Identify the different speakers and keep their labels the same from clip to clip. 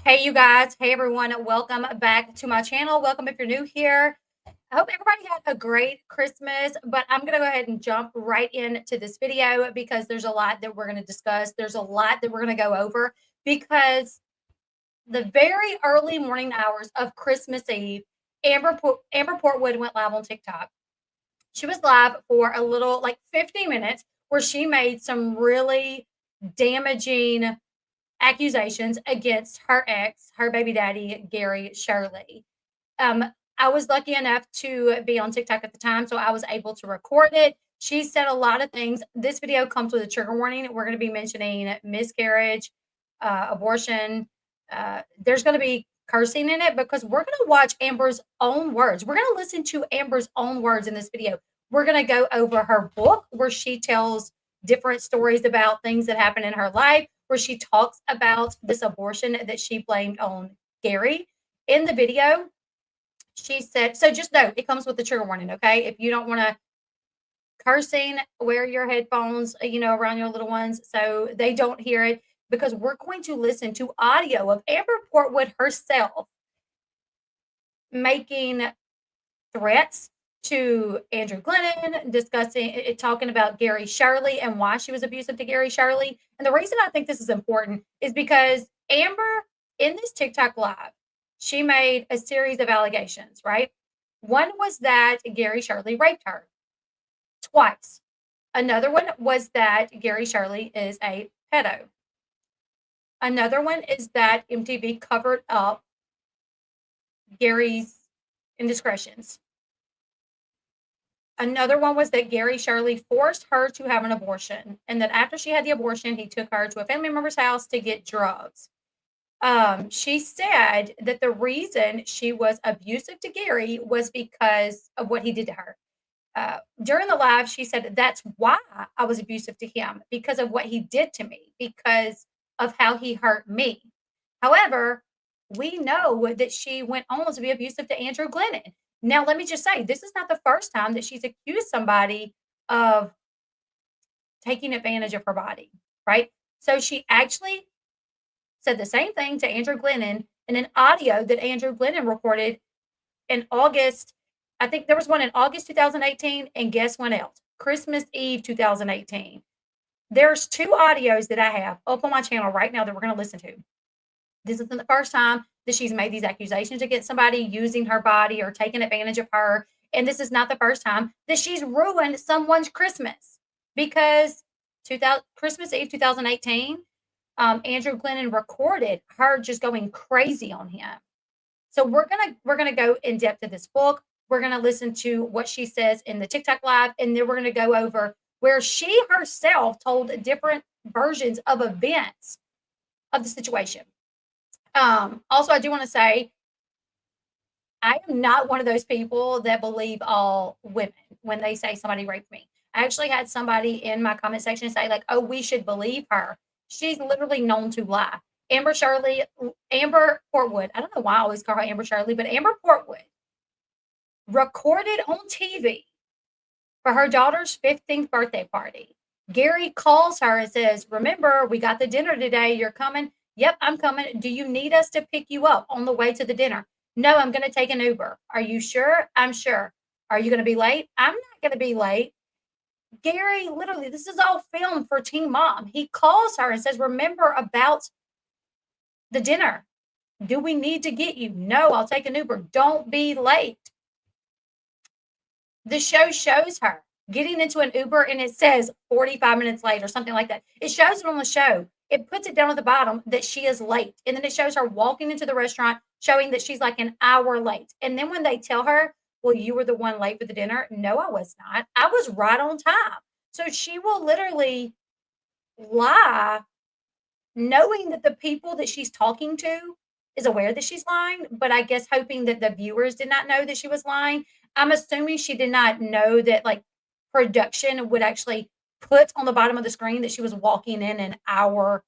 Speaker 1: Hey, you guys. Hey, everyone. Welcome back to my channel. Welcome if you're new here. I hope everybody had a great Christmas, but I'm going to go ahead and jump right into this video because there's a lot that we're going to discuss. There's a lot that we're going to go over because the very early morning hours of Christmas Eve, Amber Portwood went live on TikTok. She was live for a little, like 50 minutes, where she made some really damaging accusations against her ex, her baby daddy, Gary Shirley. Um, I was lucky enough to be on TikTok at the time, so I was able to record it. She said a lot of things. This video comes with a trigger warning. We're going to be mentioning miscarriage, abortion. There's going to be cursing in it because we're going to watch Amber's own words. We're going to listen to Amber's own words in this video. We're going to go over her book where she tells different stories about things that happened in her life, where she talks about this abortion that she blamed on Gary. In the video, she said, so just know it comes with the trigger warning, okay? If you don't want to cursing, wear your headphones, around your little ones so they don't hear it, because we're going to listen to audio of Amber Portwood herself making threats to Andrew Glennon, talking about Gary Shirley and why she was abusive to Gary Shirley. And the reason I think this is important is because Amber, in this TikTok live, she made a series of allegations, right? One was that Gary Shirley raped her twice. Another one was that Gary Shirley is a pedo. Another one is that MTV covered up Gary's indiscretions. Another one was that Gary Shirley forced her to have an abortion, and that after she had the abortion, he took her to a family member's house to get drugs. She said that the reason she was abusive to Gary was because of what he did to her. During the live, she said, that's why I was abusive to him, because of what he did to me, because of how he hurt me. However, we know that she went on to be abusive to Andrew Glennon. Now, let me just say, this is not the first time that she's accused somebody of taking advantage of her body, right? So she actually said the same thing to Andrew Glennon in an audio that Andrew Glennon recorded in August. I think there was one in August 2018, and guess when else? Christmas Eve 2018. There's two audios that I have up on my channel right now that we're going to listen to. This isn't the first time that she's made these accusations against somebody using her body or taking advantage of her. And this is not the first time that she's ruined someone's Christmas, because Christmas Eve 2018, Andrew Glennon recorded her just going crazy on him. So we're gonna go in depth to this book. We're gonna listen to what she says in the TikTok live, and then we're gonna go over where she herself told different versions of events of the situation. Also, I do want to say, I am not one of those people that believe all women when they say somebody raped me. I actually had somebody in my comment section say, like, oh, we should believe her. She's literally known to lie. Amber Portwood, I don't know why I always call her Amber Shirley, but Amber Portwood recorded on TV for her daughter's 15th birthday party. Gary calls her and says, remember, we got the dinner today. You're coming? Yep, I'm coming. Do you need us to pick you up on the way to the dinner? No, I'm going to take an Uber. Are you sure? I'm sure. Are you going to be late? I'm not going to be late. Gary, literally, this is all filmed for Teen Mom. He calls her and says, remember about the dinner. Do we need to get you? No, I'll take an Uber. Don't be late. The show shows her getting into an Uber, and it says 45 minutes late or something like that. It shows it on the show. It puts it down at the bottom that she is late. And then it shows her walking into the restaurant, showing that she's like an hour late. And then when they tell her, well, you were the one late for the dinner. No, I was not. I was right on time. So she will literally lie, knowing that the people that she's talking to is aware that she's lying, but I guess hoping that the viewers did not know that she was lying. I'm assuming she did not know that, like, production would actually put on the bottom of the screen that she was walking in an hour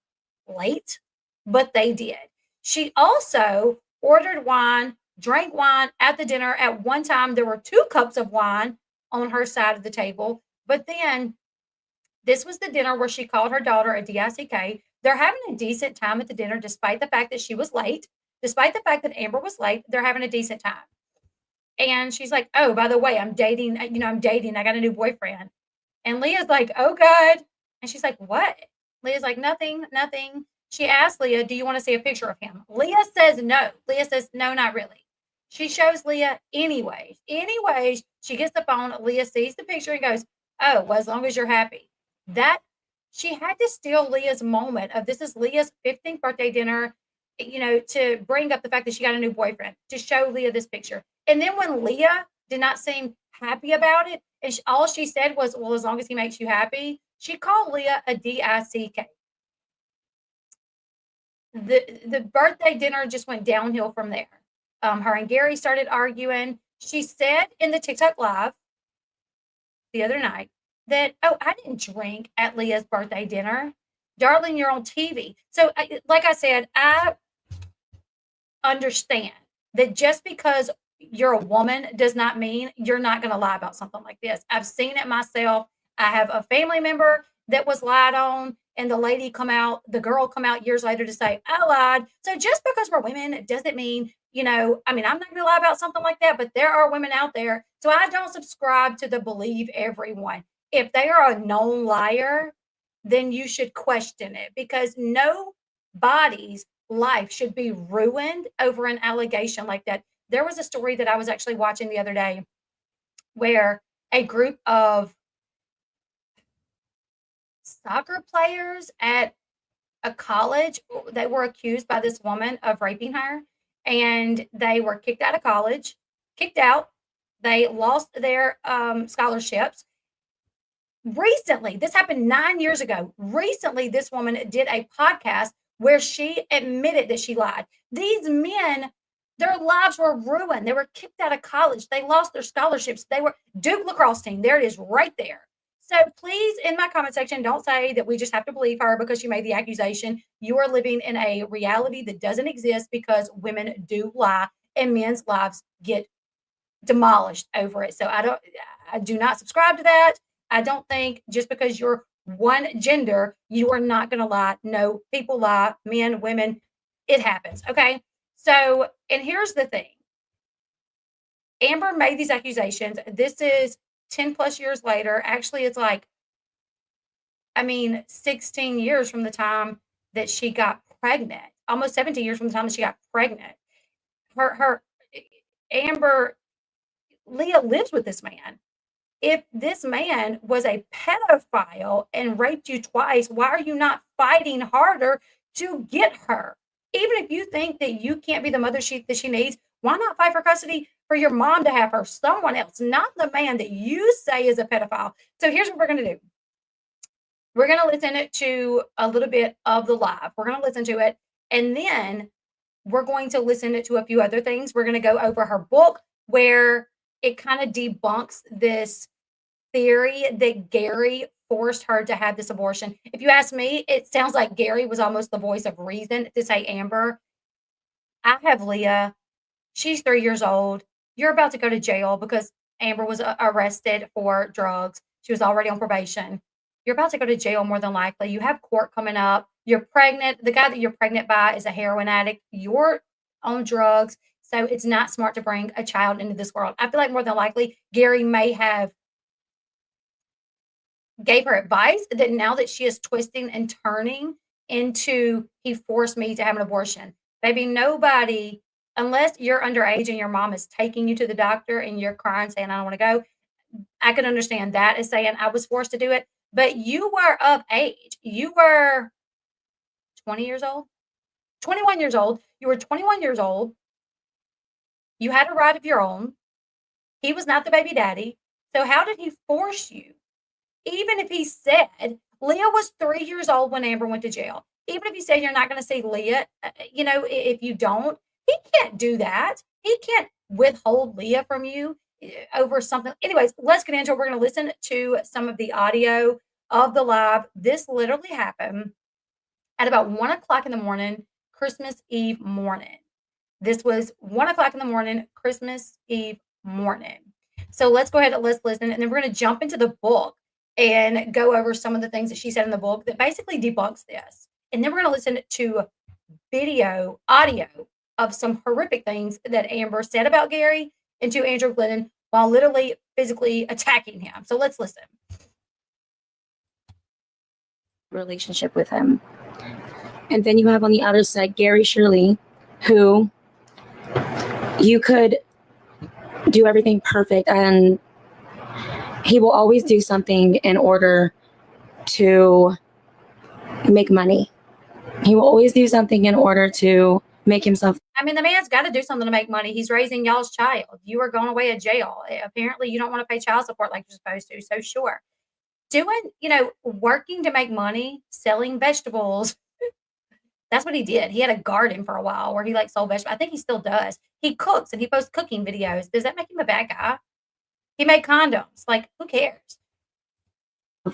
Speaker 1: late, but they did. She also ordered wine, drank wine at the dinner. At one time, there were 2 cups of wine on her side of the table, but then this was the dinner where she called her daughter a DICK. They're having a decent time at the dinner despite the fact that she was late. Despite the fact that Amber was late, they're having a decent time. And she's like, "Oh, by the way, I'm dating, I'm dating. I got a new boyfriend." And Leah's like, "Oh, good." And she's like, "What?" Leah's like, "Nothing, nothing." She asked Leah, "Do you want to see a picture of him?" Leah says no. Leah says, "No, not really." She shows Leah anyways. Anyways, she gets the phone. Leah sees the picture and goes, "Oh, well, as long as you're happy." That she had to steal Leah's moment of this is Leah's 15th birthday dinner, to bring up the fact that she got a new boyfriend, to show Leah this picture. And then when Leah did not seem happy about it, and all she said was, "Well, as long as he makes you happy," she called Leah a DICK. The birthday dinner just went downhill from there. Her and Gary started arguing. She said in the TikTok live the other night that, "Oh, I didn't drink at Leah's birthday dinner." Darling, you're on TV. So, like I said, I understand that just because you're a woman does not mean you're not going to lie about something like this. I've seen it myself. I have a family member that was lied on, and the girl come out years later to say, "I lied." So just because we're women, it doesn't mean, I mean, I'm not going to lie about something like that, but there are women out there. So I don't subscribe to the believe everyone. If they are a known liar, then you should question it because nobody's life should be ruined over an allegation like that. There was a story that I was actually watching the other day where a group of soccer players at a college, they were accused by this woman of raping her, and they were kicked out of college, kicked out. They lost their scholarships. Recently, this happened 9 years ago. Recently, this woman did a podcast where she admitted that she lied. These men, their lives were ruined. They were kicked out of college. They lost their scholarships. They were Duke lacrosse team. There it is right there. So please, in my comment section, don't say that we just have to believe her because she made the accusation. You are living in a reality that doesn't exist because women do lie and men's lives get demolished over it. So I do not subscribe to that. I don't think just because you're one gender, you are not going to lie. No, people lie, men, women, it happens. Okay. So, and here's the thing. Amber made these accusations. This is 10 plus years later. Actually, it's 16 years from the time that she got pregnant, almost 17 years from the time that she got pregnant. Her Amber, Leah lives with this man. If this man was a pedophile and raped you twice, why are you not fighting harder to get her? Even if you think that you can't be the mother that she needs, why not fight for custody for your mom to have her? Someone else, not the man that you say is a pedophile. So here's what we're going to do. We're going to listen to a little bit of the live. We're going to listen to it. And then we're going to listen to a few other things. We're going to go over her book where it kind of debunks this theory that Gary forced her to have this abortion. If you ask me, it sounds like Gary was almost the voice of reason to say, "Amber, I have Leah. She's 3 years old. You're about to go to jail because Amber was arrested for drugs. She was already on probation. You're about to go to jail more than likely. You have court coming up. You're pregnant. The guy that you're pregnant by is a heroin addict. You're on drugs. So it's not smart to bring a child into this world." I feel like more than likely Gary may have gave her advice that now that she is twisting and turning into he forced me to have an abortion. Baby, nobody, unless you're underage and your mom is taking you to the doctor and you're crying saying, "I don't want to go," I can understand that as saying, "I was forced to do it." But you were of age. You were 20 years old, 21 years old. You were 21 years old. You had a right of your own. He was not the baby daddy. So how did he force you? Even if he said Leah was 3 years old when Amber went to jail, even if he said you're not going to see Leah, if you don't, he can't do that. He can't withhold Leah from you over something. Anyways, let's get into it. We're going to listen to some of the audio of the live. This literally happened at about 1 o'clock in the morning, Christmas Eve morning. This was 1 o'clock in the morning, Christmas Eve morning. So let's go ahead and let's listen. And then we're going to jump into the book and go over some of the things that she said in the book that basically debunks this. And then we're going to listen to audio of some horrific things that Amber said about Gary and to Andrew Glennon while literally physically attacking him. So let's listen.
Speaker 2: Relationship with him. And then you have on the other side Gary Shirley, who you could do everything perfect and he will always do something in order to make money. He will always do something in order to make himself.
Speaker 1: I mean, the man's got to do something to make money. He's raising y'all's child. You are going away to jail. Apparently, you don't want to pay child support like you're supposed to. So, sure. Doing, working to make money, selling vegetables. That's what he did. He had a garden for a while where he sold vegetables. I think he still does. He cooks and he posts cooking videos. Does that make him a bad guy? He made condoms. Who cares?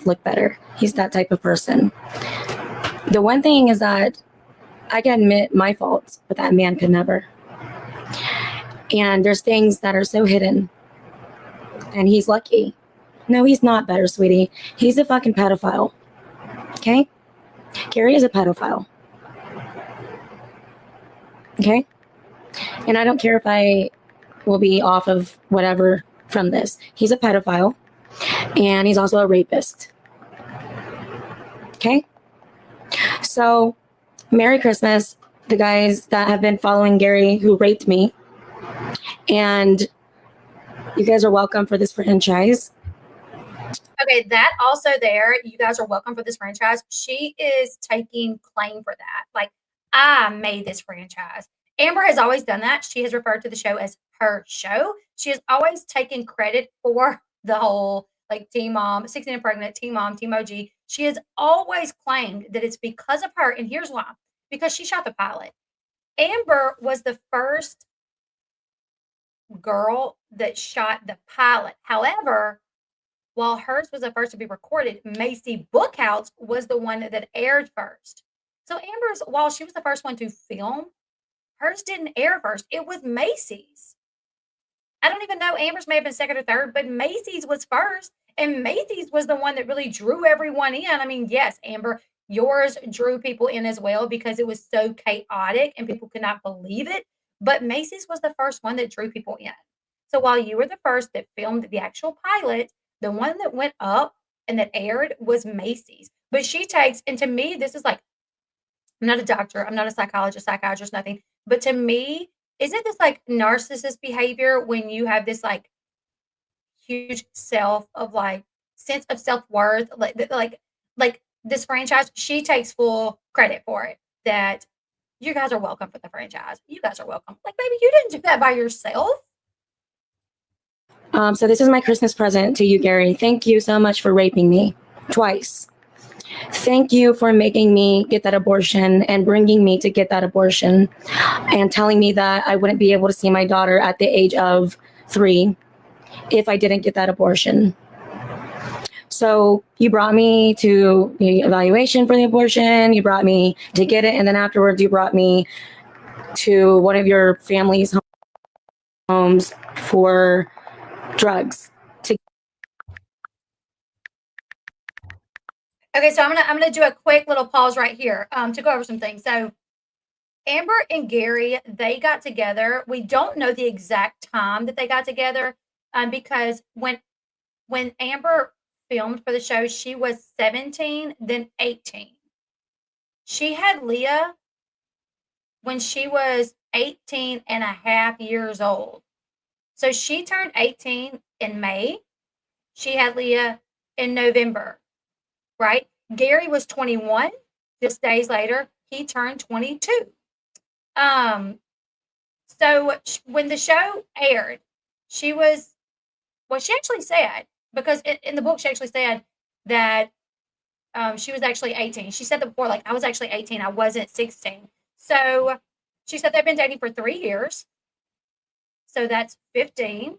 Speaker 2: Look better. He's that type of person. The one thing is that I can admit my faults, but that man could never. And there's things that are so hidden. And he's lucky. No, he's not better, sweetie. He's a fucking pedophile. Okay? Gary is a pedophile. Okay? And I don't care if I will be off of whatever from this. He's a pedophile. And he's also a rapist. Okay? So, Merry Christmas, the guys that have been following Gary who raped me. And you guys are welcome for this franchise.
Speaker 1: Okay, that also there, you guys are welcome for this franchise. She is taking claim for that. I made this franchise. Amber has always done that. She has referred to the show as her show. She has always taken credit for the whole Teen Mom, 16 and Pregnant, Teen Mom, Team OG. She has always claimed that it's because of her. And here's why. Because she shot the pilot. Amber was the first girl that shot the pilot. However, while hers was the first to be recorded, Macy Bookhouse was the one that aired first. So Amber's, while she was the first one to film, hers didn't air first. It was Macy's. I don't even know. Amber's may have been second or third, but Macy's was first. And Macy's was the one that really drew everyone in. I mean, yes, Amber, yours drew people in as well because it was so chaotic and people could not believe it. But Macy's was the first one that drew people in. So while you were the first that filmed the actual pilot, the one that went up and that aired was Macy's. But she takes, and to me, this is I'm not a doctor, I'm not a psychiatrist, nothing. But to me, isn't this narcissist behavior when you have this huge sense of self-worth, like this franchise? She takes full credit for it, that you guys are welcome for the franchise. You guys are welcome. Baby, you didn't do that by yourself.
Speaker 2: So this is my Christmas present to you, Gary. Thank you so much for raping me twice. Thank you for making me get that abortion and bringing me to get that abortion and telling me that I wouldn't be able to see my daughter at the age of 3 if I didn't get that abortion. So you brought me to the evaluation for the abortion. You brought me to get it. And then afterwards, you brought me to one of your family's homes for drugs.
Speaker 1: Okay, so I'm gonna do a quick little pause right here to go over some things. So Amber and Gary, they got together. We don't know the exact time that they got together because when Amber filmed for the show, she was 17, then 18. She had Leah when she was 18 and a half years old. So she turned 18 in May. She had Leah in November, right? Gary was 21. Just days later, he turned 22. So when the show aired, she actually said, because in the book, she actually said that she was actually 18. She said that before, I was actually 18. I wasn't 16. So she said they've been dating for 3 years. So that's 15.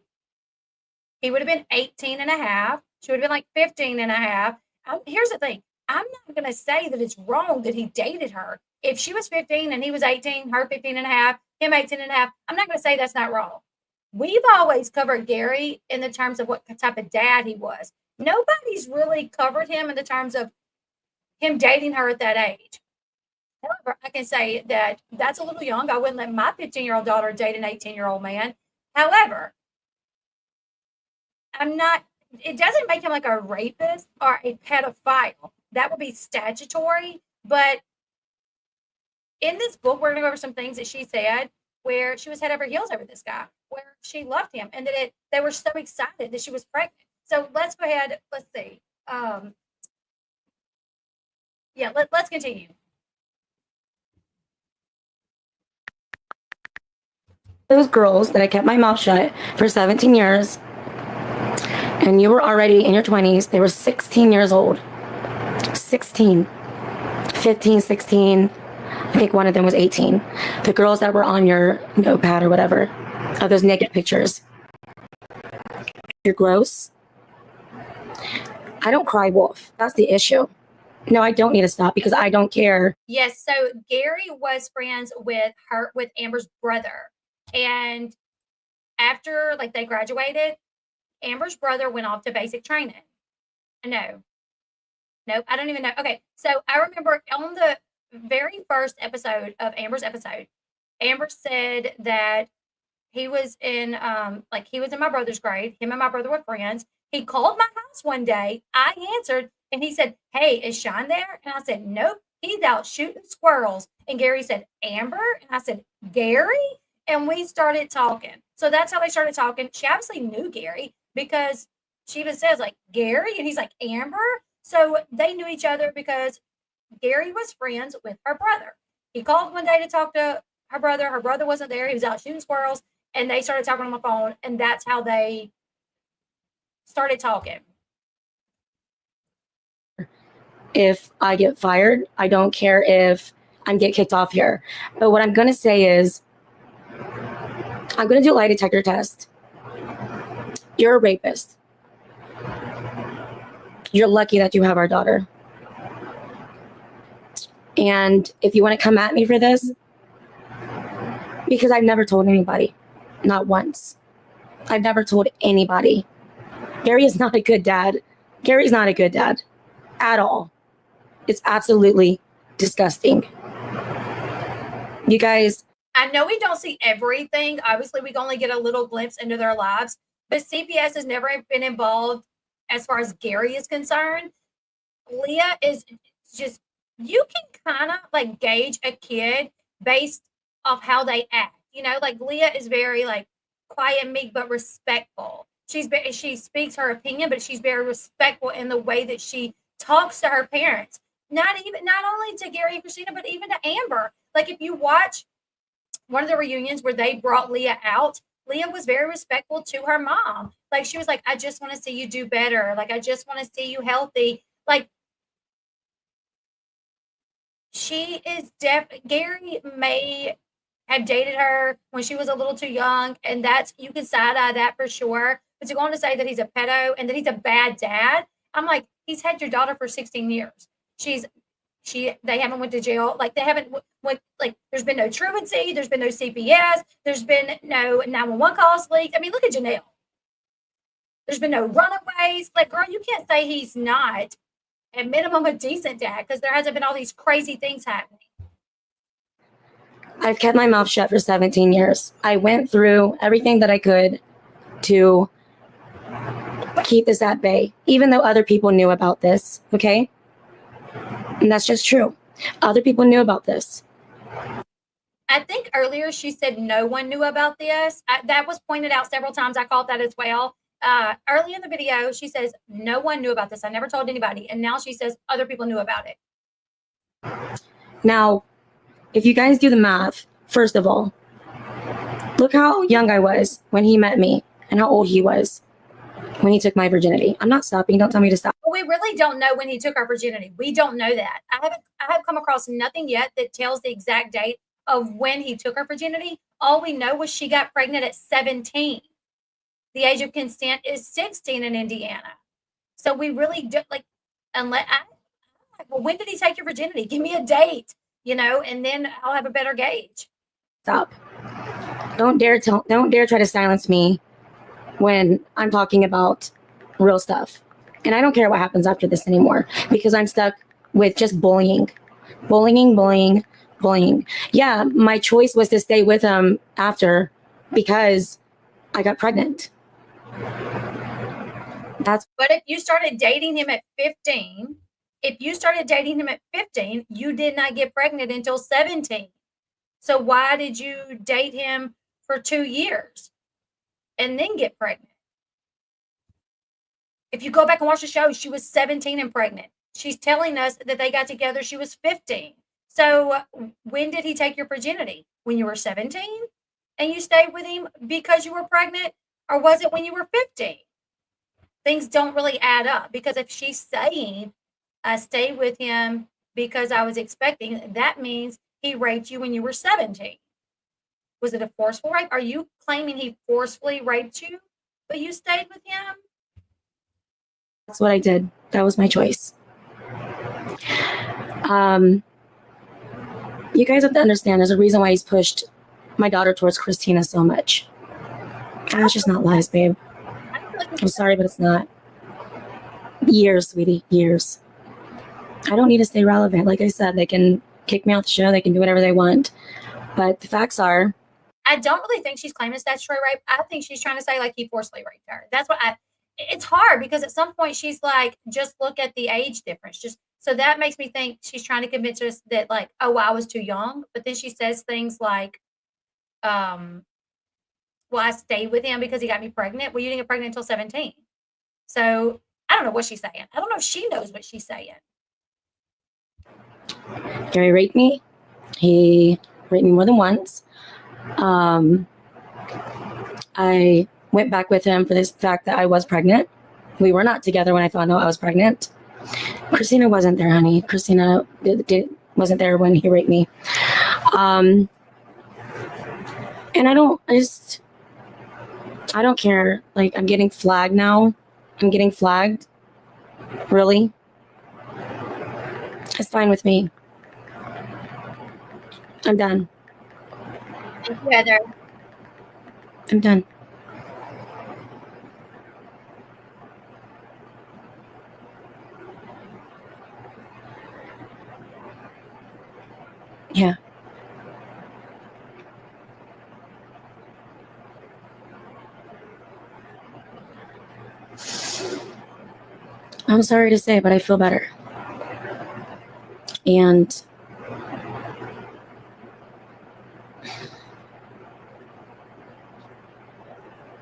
Speaker 1: He would have been 18 and a half. She would have been 15 and a half. Here's the thing. I'm not going to say that it's wrong that he dated her. If she was 15 and he was 18, her 15 and a half, him 18 and a half, I'm not going to say that's not wrong. We've always covered Gary in the terms of what type of dad he was. Nobody's really covered him in the terms of him dating her at that age. However, I can say that that's a little young. I wouldn't let my 15-year-old daughter date an 18-year-old man. However, it doesn't make him like a rapist or a pedophile. That would be statutory. But in this book, we're going to go over some things that she said where she was head over heels over this guy, where she loved him, and that they were so excited that she was pregnant. So let's go ahead. Let's see. Let's continue.
Speaker 2: Those girls that I kept my mouth shut for 17 years, and you were already in your 20s. They were 16 years old. 16, 15, 16. I think one of them was 18. The girls that were on your notepad or whatever, of those naked pictures. You're gross. I don't cry wolf. That's the issue. No, I don't need to stop because I don't care.
Speaker 1: Yes, so Gary was friends with Amber's brother. And after like they graduated, Amber's brother went off to basic training. No. Nope, I don't even know. Okay, so I remember on the very first episode of Amber's episode, Amber said that he was in my brother's grade. Him and my brother were friends. He called my house one day. I answered and he said, "Hey, is Sean there?" And I said, "Nope, he's out shooting squirrels." And Gary said, "Amber?" And I said, "Gary?" And we started talking. So that's how they started talking. She obviously knew Gary because she even says like Gary and he's like Amber. So they knew each other because Gary was friends with her brother. He called one day to talk to her brother. Her brother wasn't there. He was out shooting squirrels. And they started talking on the phone. And that's how they started talking.
Speaker 2: If I get fired, I don't care if I get kicked off here. But what I'm going to say is, I'm going to do a lie detector test. You're a rapist. You're lucky that you have our daughter. And if you want to come at me for this, because I've never told anybody, not once. I've never told anybody. Gary is not a good dad. Gary's not a good dad at all. It's absolutely disgusting. You guys.
Speaker 1: I know we don't see everything. Obviously, we can only get a little glimpse into their lives. But CPS has never been involved as far as Gary is concerned. Leah is just, you can kind of like gauge a kid based off how they act. You know, like Leah is very like quiet, meek, but respectful. She speaks her opinion, but she's very respectful in the way that she talks to her parents. Not only to Gary and Christina, but even to Amber. Like if you watch one of the reunions where they brought Leah out, Leah was very respectful to her mom. Like she was like, "I just want to see you do better. Like I just want to see you healthy." Like she is Gary may have dated her when she was a little too young, and that's, you can side eye that for sure. But to go on to say that he's a pedo and that he's a bad dad, I'm like, he's had your daughter for 16 years. They haven't went to jail. Like they haven't went, like there's been no truancy, there's been no CPS, there's been no 911 calls leaked. I mean, look at Janelle. There's been no runaways. Like, girl, you can't say he's not at minimum a decent dad because there hasn't been all these crazy things happening.
Speaker 2: I've kept my mouth shut for 17 years. I went through everything that I could to keep this at bay, even though other people knew about this, okay? And that's just true. Other people knew about this.
Speaker 1: I think earlier she said no one knew about this. That was pointed out several times. I caught that as well. Early in the video, she says, no one knew about this. I never told anybody. And now she says other people knew about it.
Speaker 2: Now, if you guys do the math, first of all, look how young I was when he met me and how old he was when he took my virginity. I'm not stopping. Don't tell me to stop.
Speaker 1: We really don't know when he took our virginity. We don't know that. I have come across nothing yet that tells the exact date of when he took her virginity. All we know was she got pregnant at 17. The age of consent is 16 in Indiana. So we really do, like, well, when did he take your virginity? Give me a date, and then I'll have a better gauge.
Speaker 2: Stop. Don't dare try to silence me when I'm talking about real stuff. And I don't care what happens after this anymore because I'm stuck with just bullying. Bullying. Yeah, my choice was to stay with him after because I got pregnant.
Speaker 1: But if you started dating him at 15, you did not get pregnant until 17. So why did you date him for 2 years and then get pregnant? If you go back and watch the show, she was 17 and pregnant. She's telling us that they got together, she was 15. So when did he take your virginity? When you were 17 and you stayed with him because you were pregnant? Or was it when you were 15? Things don't really add up, because if she's saying, I stayed with him because I was expecting, that means he raped you when you were 17. Was it a forceful rape? Are you claiming he forcefully raped you, but you stayed with him?
Speaker 2: That's what I did. That was my choice. You guys have to understand, there's a reason why he's pushed my daughter towards Christina so much. And it's just not lies, babe. I'm sorry, but it's not. Years, sweetie, years. I don't need to stay relevant. Like I said, they can kick me off the show. They can do whatever they want. But the facts are,
Speaker 1: I don't really think she's claiming statutory rape. I think she's trying to say like he forcefully raped her. That's what it's hard, because at some point she's like, just look at the age difference. So that makes me think she's trying to convince us that like, oh, I was too young. But then she says things like, well, I stayed with him because he got me pregnant. Well, you didn't get pregnant until 17. So I don't know what she's saying. I don't know if she knows what she's saying.
Speaker 2: Gary raped me. He raped me more than once. I went back with him for this fact that I was pregnant. We were not together when I found out I was pregnant. Christina wasn't there, honey. Christina wasn't there when he raped me. And I don't care. Like, I'm getting flagged now. I'm getting flagged. Really? It's fine with me. I'm done.
Speaker 1: Thank you, Heather.
Speaker 2: I'm done. Yeah. I'm sorry to say, but I feel better. And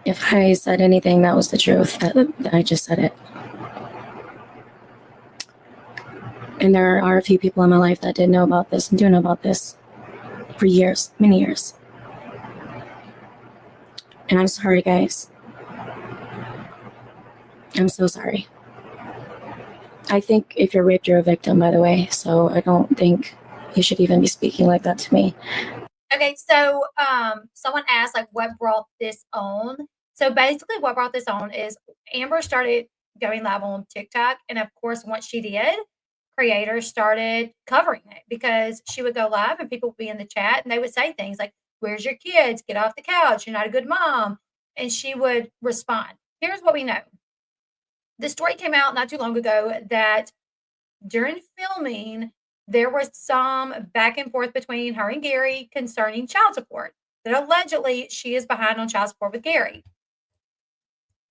Speaker 2: if I said anything that was the truth, I just said it. And there are a few people in my life that did know about this and do know about this for years, many years. And I'm sorry, guys. I'm so sorry. I think if you're raped, you're a victim, by the way. So I don't think you should even be speaking like that to me.
Speaker 1: Okay, so someone asked, like, what brought this on? So basically what brought this on is Amber started going live on TikTok. And of course, once she did, creators started covering it, because she would go live and people would be in the chat and they would say things like, where's your kids? Get off the couch. You're not a good mom. And she would respond. Here's what we know. The story came out not too long ago that during filming, there was some back and forth between her and Gary concerning child support, that allegedly she is behind on child support with Gary.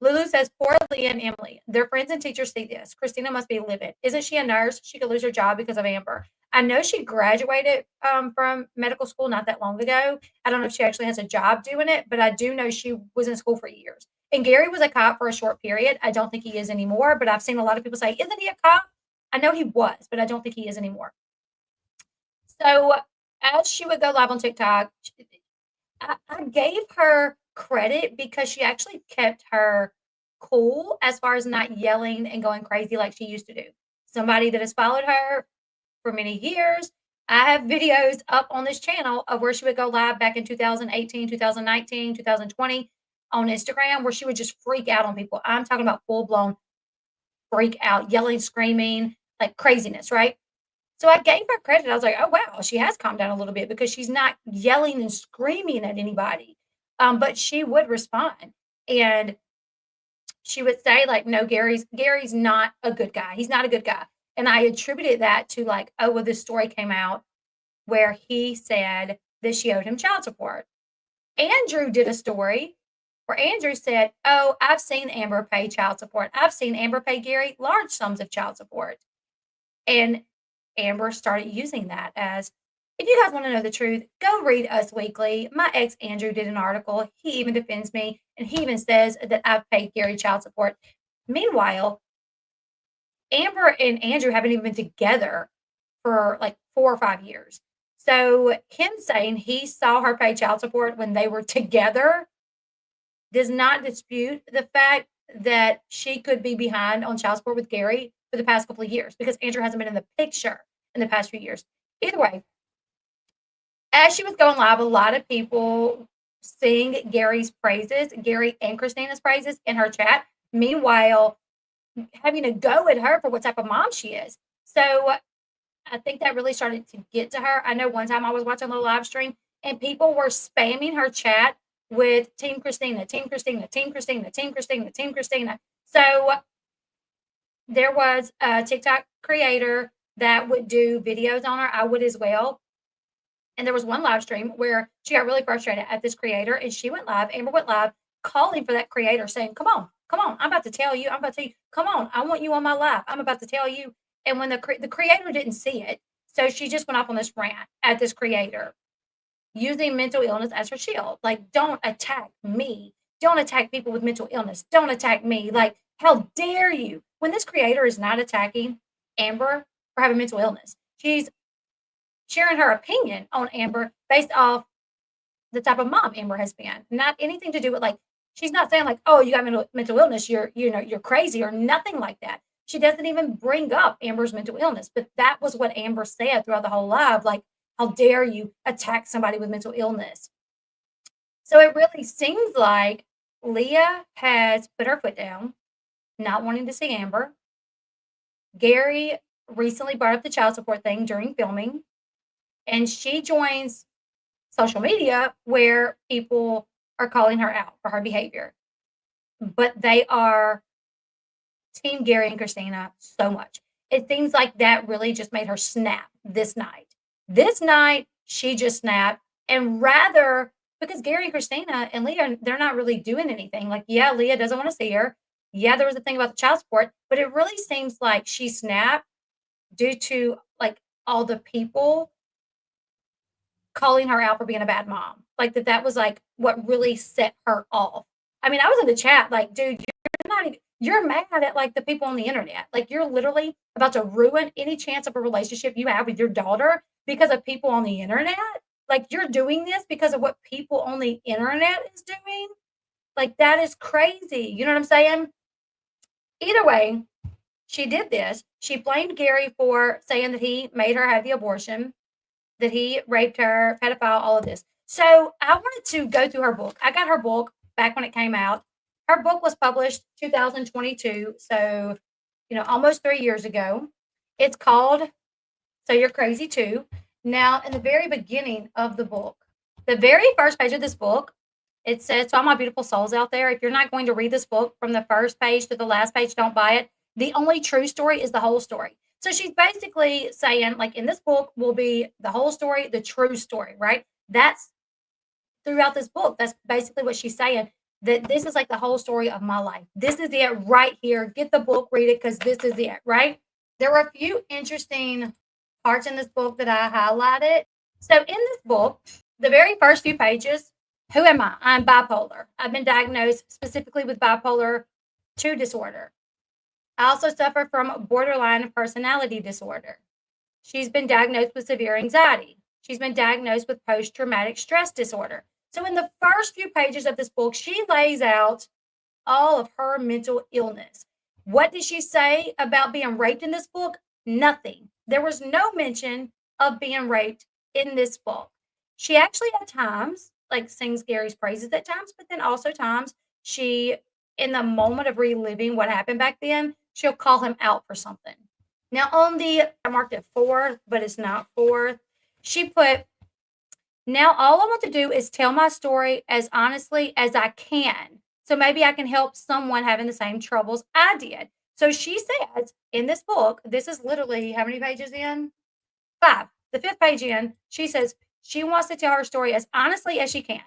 Speaker 1: Lulu says, poor Leah and Emily. Their friends and teachers see this. Christina must be livid. Isn't she a nurse? She could lose her job because of Amber. I know she graduated from medical school not that long ago. I don't know if she actually has a job doing it, but I do know she was in school for years. And Gary was a cop for a short period. I don't think he is anymore, but I've seen a lot of people say, isn't he a cop? I know he was, but I don't think he is anymore. So as she would go live on TikTok, I gave her credit because she actually kept her cool as far as not yelling and going crazy like she used to do. Somebody that has followed her for many years, I have videos up on this channel of where she would go live back in 2018, 2019, 2020 on Instagram, where she would just freak out on people. I'm talking about full-blown freak out, yelling, screaming, like craziness, right? So I gave her credit. I was like, oh, wow, she has calmed down a little bit because she's not yelling and screaming at anybody. But she would respond. And she would say, like, no, Gary's not a good guy. He's not a good guy. And I attributed that to like, oh, well, this story came out where he said that she owed him child support. Andrew did a story where Andrew said, oh, I've seen Amber pay child support. I've seen Amber pay Gary large sums of child support. And Amber started using that as, if you guys want to know the truth, go read Us Weekly. My ex Andrew did an article. He even defends me, and he even says that I've paid Gary child support. Meanwhile, Amber and Andrew haven't even been together for like 4 or 5 years. So him saying he saw her pay child support when they were together does not dispute the fact that she could be behind on child support with Gary for the past couple of years because Andrew hasn't been in the picture in the past few years. Either way, as she was going live, a lot of people sing Gary's praises, Gary and Christina's praises in her chat. Meanwhile, having a go at her for what type of mom she is. So I think that really started to get to her. I know one time I was watching a little live stream and people were spamming her chat with Team Christina, Team Christina, Team Christina, Team Christina, Team Christina. So there was a TikTok creator that would do videos on her. I would as well. And there was one live stream where she got really frustrated at this creator and she went live, Amber went live, calling for that creator saying, come on, I'm about to tell you, come on, I want you on my live. I'm about to tell you. And when the creator didn't see it, so she just went off on this rant at this creator using mental illness as her shield. Like, don't attack me. Don't attack people with mental illness. Don't attack me. Like, how dare you? When this creator is not attacking Amber for having mental illness, she's sharing her opinion on Amber based off the type of mom Amber has been. Not anything to do with like, she's not saying like, oh, you got mental illness, you're crazy or nothing like that. She doesn't even bring up Amber's mental illness, but that was what Amber said throughout the whole live. Like, how dare you attack somebody with mental illness? So it really seems like Leah has put her foot down, not wanting to see Amber. Gary recently brought up the child support thing during filming, and she joins social media where people are calling her out for her behavior. But they are Team Gary and Christina so much. It seems like that really just made her snap this night. This night, she just snapped. And rather, because Gary and Christina and Leah, they're not really doing anything. Like, yeah, Leah doesn't want to see her. Yeah, there was a thing about the child support, but it really seems like she snapped due to like all the people calling her out for being a bad mom. Like that was like what really set her off. I mean, I was in the chat like, dude, you're mad at like the people on the internet. Like you're literally about to ruin any chance of a relationship you have with your daughter because of people on the internet. Like you're doing this because of what people on the internet is doing. Like that is crazy. You know what I'm saying? Either way, she did this. She blamed Gary for saying that he made her have the abortion, that he raped her, pedophile, all of this. So I wanted to go through her book. I got her book back when it came out. Her book was published 2022, so almost 3 years ago. It's called So You're Crazy Too. Now, in the very beginning of the book, the very first page of this book, it says, to all my beautiful souls out there, if you're not going to read this book from the first page to the last page, don't buy it. The only true story is the whole story. So she's basically saying, like, in this book will be the whole story, the true story, right? That's throughout this book. That's basically what she's saying, that this is like the whole story of my life. This is it right here. Get the book, read it, because this is it, right? There were a few interesting parts in this book that I highlighted. So in this book, the very first few pages, who am I? I'm bipolar. I've been diagnosed specifically with bipolar 2 disorder. I also suffer from borderline personality disorder. She's been diagnosed with severe anxiety. She's been diagnosed with post-traumatic stress disorder. So in the first few pages of this book, she lays out all of her mental illness. What did she say about being raped in this book? Nothing. There was no mention of being raped in this book. She actually at times like sings Gary's praises at times, but then also times she, in the moment of reliving what happened back then, she'll call him out for something. Now I marked it 4th, but it's not 4th. She put, now all I want to do is tell my story as honestly as I can. So maybe I can help someone having the same troubles I did. So she says in this book, this is literally how many pages in? 5. The 5th page in, she says she wants to tell her story as honestly as she can.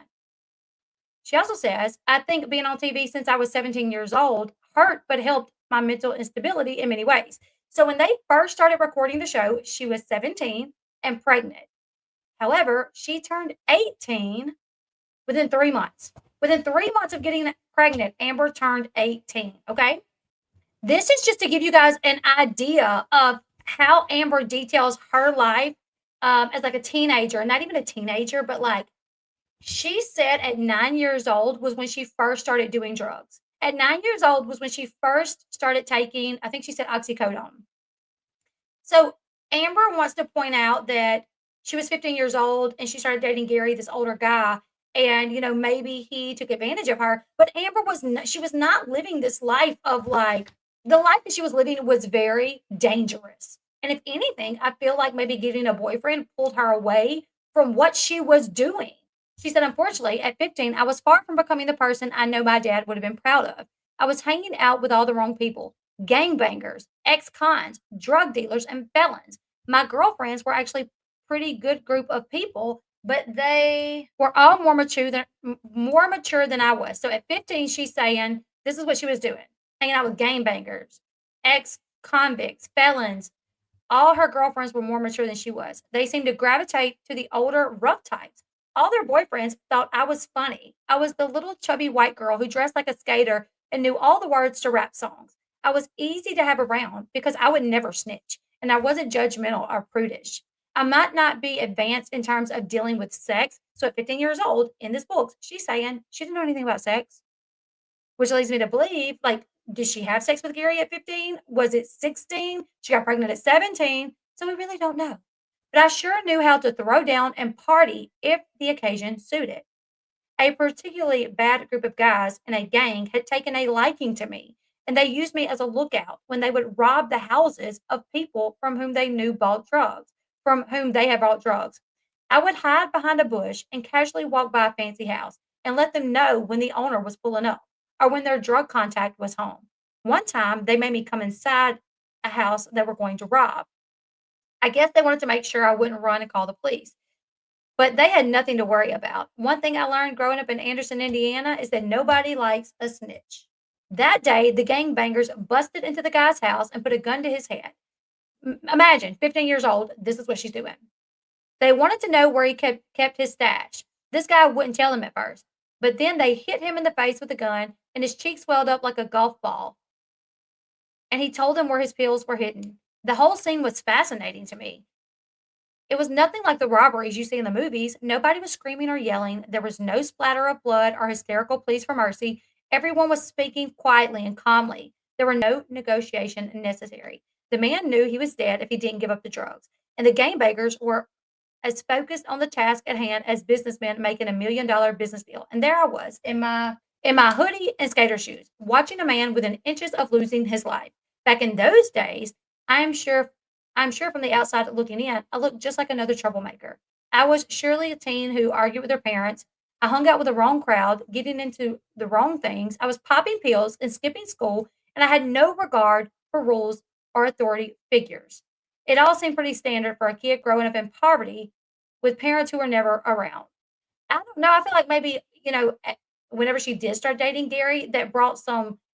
Speaker 1: She also says, I think being on TV since I was 17 years old hurt but helped my mental instability in many ways. So when they first started recording the show, she was 17 and pregnant. However, she turned 18 within 3 months. Within 3 months of getting pregnant, Amber turned 18. Okay. This is just to give you guys an idea of how Amber details her life as like a teenager, not even a teenager, but like she said at 9 years old was when she first started doing drugs. At 9 years old was when she first started taking, I think she said oxycodone. So Amber wants to point out that she was 15 years old and she started dating Gary, this older guy. And, maybe he took advantage of her. But Amber she was not living this life of like, the life that she was living was very dangerous. And if anything, I feel like maybe getting a boyfriend pulled her away from what she was doing. She said, unfortunately, at 15, I was far from becoming the person I know my dad would have been proud of. I was hanging out with all the wrong people, gangbangers, ex-cons, drug dealers, and felons. My girlfriends were actually pretty good group of people, but they were all more mature than I was. So at 15, she's saying this is what she was doing. Hanging out with gangbangers, ex-convicts, felons. All her girlfriends were more mature than she was. They seemed to gravitate to the older, rough types. All their boyfriends thought I was funny. I was the little chubby white girl who dressed like a skater and knew all the words to rap songs. I was easy to have around because I would never snitch, and I wasn't judgmental or prudish. I might not be advanced in terms of dealing with sex. So at 15 years old, in this book, she's saying she didn't know anything about sex, which leads me to believe, like, did she have sex with Gary at 15? Was it 16? She got pregnant at 17. So we really don't know. But I sure knew how to throw down and party if the occasion suited. A particularly bad group of guys in a gang had taken a liking to me, and they used me as a lookout when they would rob the houses of people from whom they knew bought drugs, from whom they had bought drugs. I would hide behind a bush and casually walk by a fancy house and let them know when the owner was pulling up or when their drug contact was home. One time, they made me come inside a house they were going to rob. I guess they wanted to make sure I wouldn't run and call the police. But they had nothing to worry about. One thing I learned growing up in Anderson, Indiana is that nobody likes a snitch. That day, the gangbangers busted into the guy's house and put a gun to his head. Imagine, 15 years old, this is what she's doing. They wanted to know where he kept his stash. This guy wouldn't tell them at first, but then they hit him in the face with a gun and his cheek swelled up like a golf ball. And he told them where his pills were hidden. The whole scene was fascinating to me. It was nothing like the robberies you see in the movies. Nobody was screaming or yelling. There was no splatter of blood or hysterical pleas for mercy. Everyone was speaking quietly and calmly. There were no negotiation necessary. The man knew he was dead if he didn't give up the drugs. And the gangbangers were as focused on the task at hand as businessmen making $1 million business deal. And there I was in my hoodie and skater shoes, watching a man within inches of losing his life. Back in those days, I'm sure from the outside looking in, I looked just like another troublemaker. I was surely a teen who argued with their parents. I hung out with the wrong crowd, getting into the wrong things. I was popping pills and skipping school, and I had no regard for rules or authority figures. It all seemed pretty standard for a kid growing up in poverty with parents who were never around. I don't know. I feel like maybe, whenever she did start dating Gary, that brought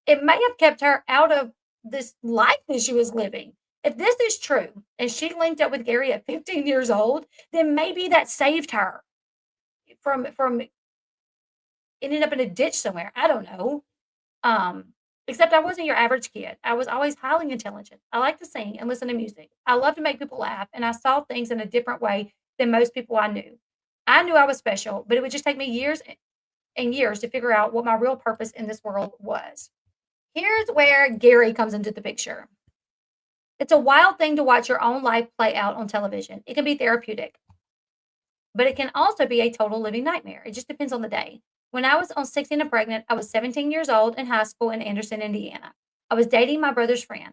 Speaker 1: it may have kept her out of this life that she was living. If this is true and she linked up with Gary at 15 years old, then maybe that saved her from ending up in a ditch somewhere. I don't know. Except I wasn't your average kid. I was always highly intelligent. I like to sing and listen to music. I love to make people laugh, and I saw things in a different way than most people I knew. I knew I was special, but it would just take me years and years to figure out what my real purpose in this world was. Here's where Gary comes into the picture. It's a wild thing to watch your own life play out on television. It can be therapeutic, but it can also be a total living nightmare. It just depends on the day. When I was on 16 and pregnant, I was 17 years old in high school in Anderson, Indiana. I was dating my brother's friend.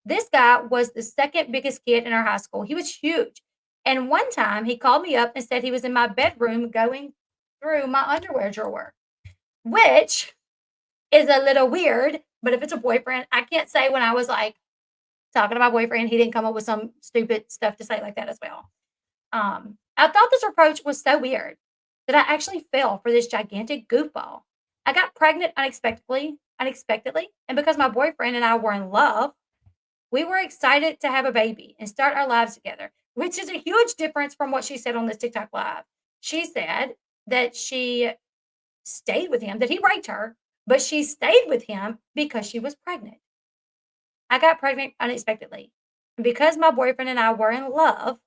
Speaker 1: This guy was the second biggest kid in our high school. He was huge. And one time he called me up and said he was in my bedroom going through my underwear drawer, which is a little weird, But if it's a boyfriend, I can't say when I was like talking to my boyfriend, he didn't come up with some stupid stuff to say like that as well. I thought this approach was so weird that I actually fell for this gigantic goofball. I got pregnant unexpectedly, and because my boyfriend and I were in love, we were excited to have a baby and start our lives together, which is a huge difference from what she said on this TikTok live. She said that she stayed with him, that he raped her, but she stayed with him because she was pregnant. I got pregnant unexpectedly. And because my boyfriend and I were in love,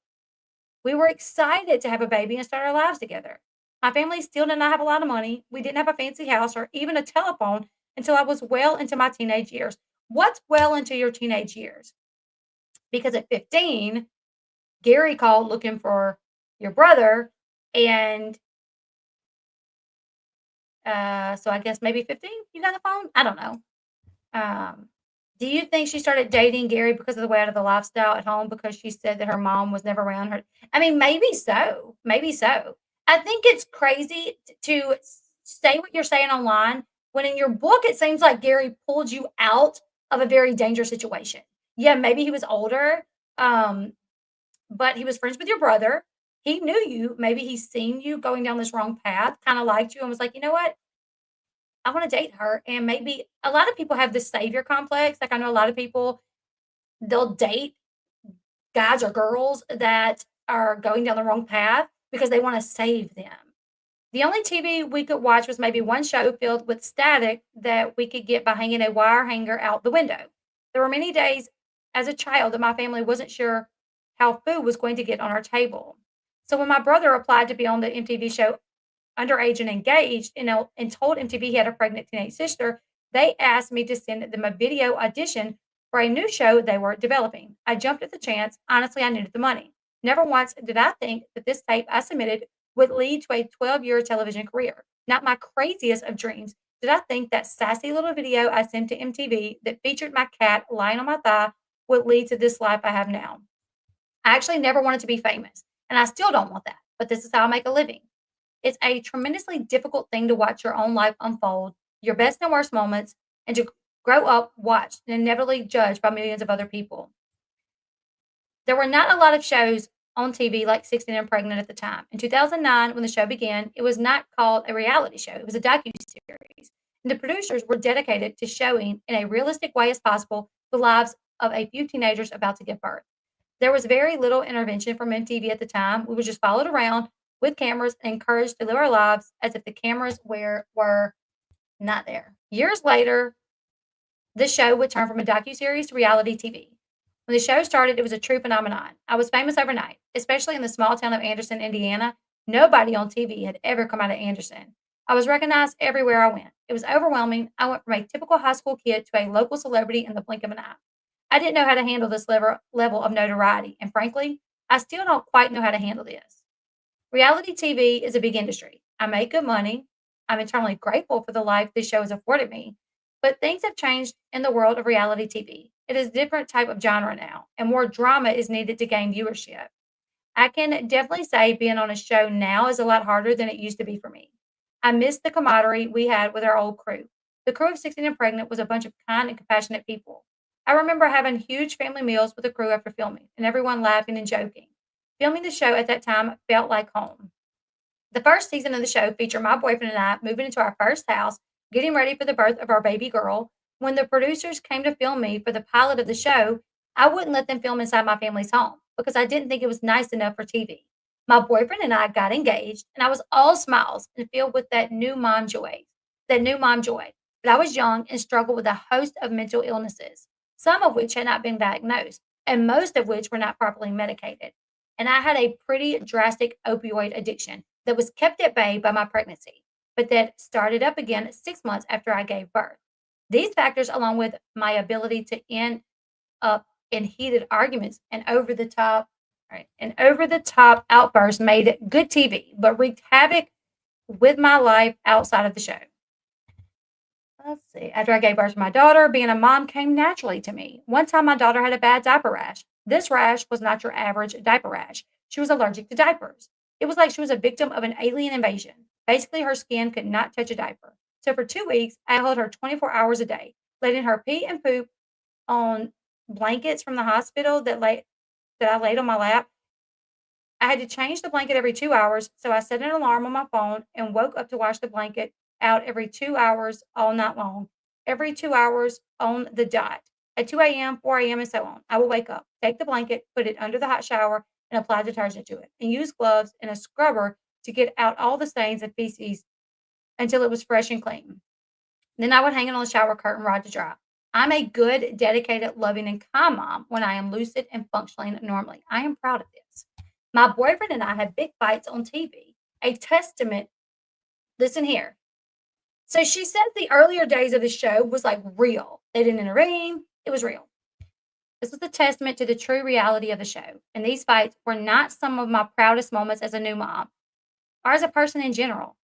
Speaker 1: we were excited to have a baby and start our lives together. My family still did not have a lot of money. We didn't have a fancy house or even a telephone until I was well into my teenage years. What's well into your teenage years? Because at 15, Gary called looking for your brother, and so I guess maybe 15 you got the phone? I don't know. Um, do you think she started dating Gary because of the way out of the lifestyle at home because she said that her mom was never around her? I mean, maybe so. Maybe so. I think it's crazy to say what you're saying online when in your book it seems like Gary pulled you out of a very dangerous situation. Yeah, maybe he was older, um, but he was friends with your brother. He knew you. Maybe he's seen you going down this wrong path, kind of liked you, and was like, you know what? I want to date her. And maybe a lot of people have this savior complex. Like I know a lot of people, they'll date guys or girls that are going down the wrong path because they want to save them. The only TV we could watch was maybe one show filled with static that we could get by hanging a wire hanger out the window. There were many days as a child that my family wasn't sure how food was going to get on our table. So when my brother applied to be on the MTV show Underage and Engaged, and told MTV he had a pregnant teenage sister, they asked me to send them a video audition for a new show they were developing. I jumped at the chance. Honestly, I needed the money. Never once did I think that this tape I submitted would lead to a 12-year television career. Not my craziest of dreams did I think that sassy little video I sent to MTV that featured my cat lying on my thigh would lead to this life I have now. I actually never wanted to be famous, and I still don't want that, but this is how I make a living. It's a tremendously difficult thing to watch your own life unfold, your best and worst moments, and to grow up, watched, and inevitably judged by millions of other people. There were not a lot of shows on TV like 16 and Pregnant at the time. In 2009, when the show began, it was not called a reality show, it was a docu-series. And the producers were dedicated to showing in a realistic way as possible the lives of a few teenagers about to give birth. There was very little intervention from MTV at the time. We were just followed around with cameras and encouraged to live our lives as if the cameras were not there. Years later, the show would turn from a docuseries to reality TV. When the show started, it was a true phenomenon. I was famous overnight, especially in the small town of Anderson, Indiana. Nobody on TV had ever come out of Anderson. I was recognized everywhere I went. It was overwhelming. I went from a typical high school kid to a local celebrity in the blink of an eye. I didn't know how to handle this level of notoriety, and frankly, I still don't quite know how to handle this. Reality TV is a big industry. I make good money. I'm eternally grateful for the life this show has afforded me. But things have changed in the world of reality TV. It is a different type of genre now, and more drama is needed to gain viewership. I can definitely say being on a show now is a lot harder than it used to be for me. I miss the camaraderie we had with our old crew. The crew of 16 and Pregnant was a bunch of kind and compassionate people. I remember having huge family meals with the crew after filming, and everyone laughing and joking. Filming the show at that time felt like home. The first season of the show featured my boyfriend and I moving into our first house, getting ready for the birth of our baby girl. When the producers came to film me for the pilot of the show, I wouldn't let them film inside my family's home because I didn't think it was nice enough for TV. My boyfriend and I got engaged, and I was all smiles and filled with that new mom joy. That new mom joy. But I was young and struggled with a host of mental illnesses, some of which had not been diagnosed, and most of which were not properly medicated. And I had a pretty drastic opioid addiction that was kept at bay by my pregnancy, but that started up again 6 months after I gave birth. These factors, along with my ability to end up in heated arguments and over the top outbursts, made it good TV, but wreaked havoc with my life outside of the show. Let's see. After I gave birth to my daughter, being a mom came naturally to me. One time, my daughter had a bad diaper rash. This rash was not your average diaper rash. She was allergic to diapers. It was like she was a victim of an alien invasion. Basically, her skin could not touch a diaper. So for 2 weeks, I held her 24 hours a day. letting her pee and poop on blankets from the hospital that I laid on my lap. I had to change the blanket every 2 hours, so I set an alarm on my phone and woke up to wash the blanket out every 2 hours all night long. Every 2 hours on the dot. At 2 a.m., 4 a.m., and so on. I will wake up, take the blanket, put it under the hot shower, and apply detergent to it, and use gloves and a scrubber to get out all the stains and feces until it was fresh and clean. Then I would hang it on the shower curtain right to dry. I'm a good, dedicated, loving, and kind mom when I am lucid and functioning normally. I am proud of this. My boyfriend and I had big fights on TV, a testament. Listen here. So she said the earlier days of the show was like real. They didn't intervene, it was real. This was a testament to the true reality of the show. And these fights were not some of my proudest moments as a new mom or as a person in general.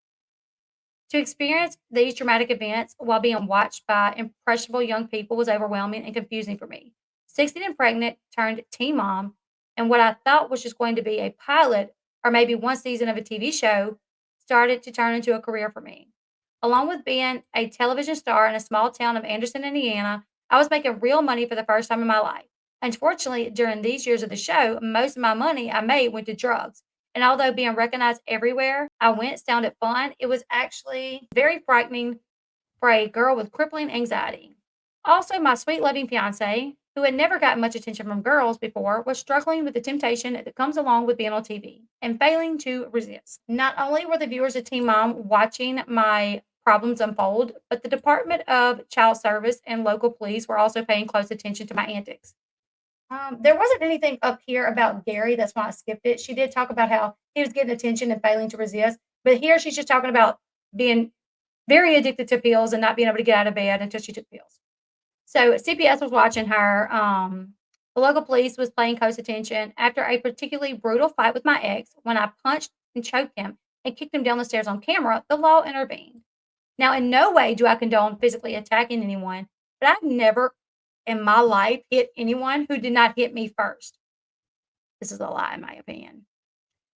Speaker 1: To experience these dramatic events while being watched by impressionable young people was overwhelming and confusing for me. 16 and pregnant turned teen mom, and what I thought was just going to be a pilot or maybe one season of a TV show started to turn into a career for me. Along with being a television star in a small town of Anderson, Indiana, I was making real money for the first time in my life. Unfortunately, during these years of the show, most of my money I made went to drugs. And although being recognized everywhere I went sounded fun, it was actually very frightening for a girl with crippling anxiety. Also, my sweet, loving fiance, who had never gotten much attention from girls before, was struggling with the temptation that comes along with being on TV and failing to resist. Not only were the viewers of Teen Mom watching my problems unfold, but the Department of Child Service and local police were also paying close attention to my antics. There wasn't anything up here about Gary. That's why I skipped it. She did talk about how he was getting attention and failing to resist. But here she's just talking about being very addicted to pills and not being able to get out of bed until she took pills. So CPS was watching her. The local police was paying close attention. After a particularly brutal fight with my ex, when I punched and choked him and kicked him down the stairs on camera, the law intervened. Now, in no way do I condone physically attacking anyone, but I've never in my life hit anyone who did not hit me first. This is a lie, in my opinion.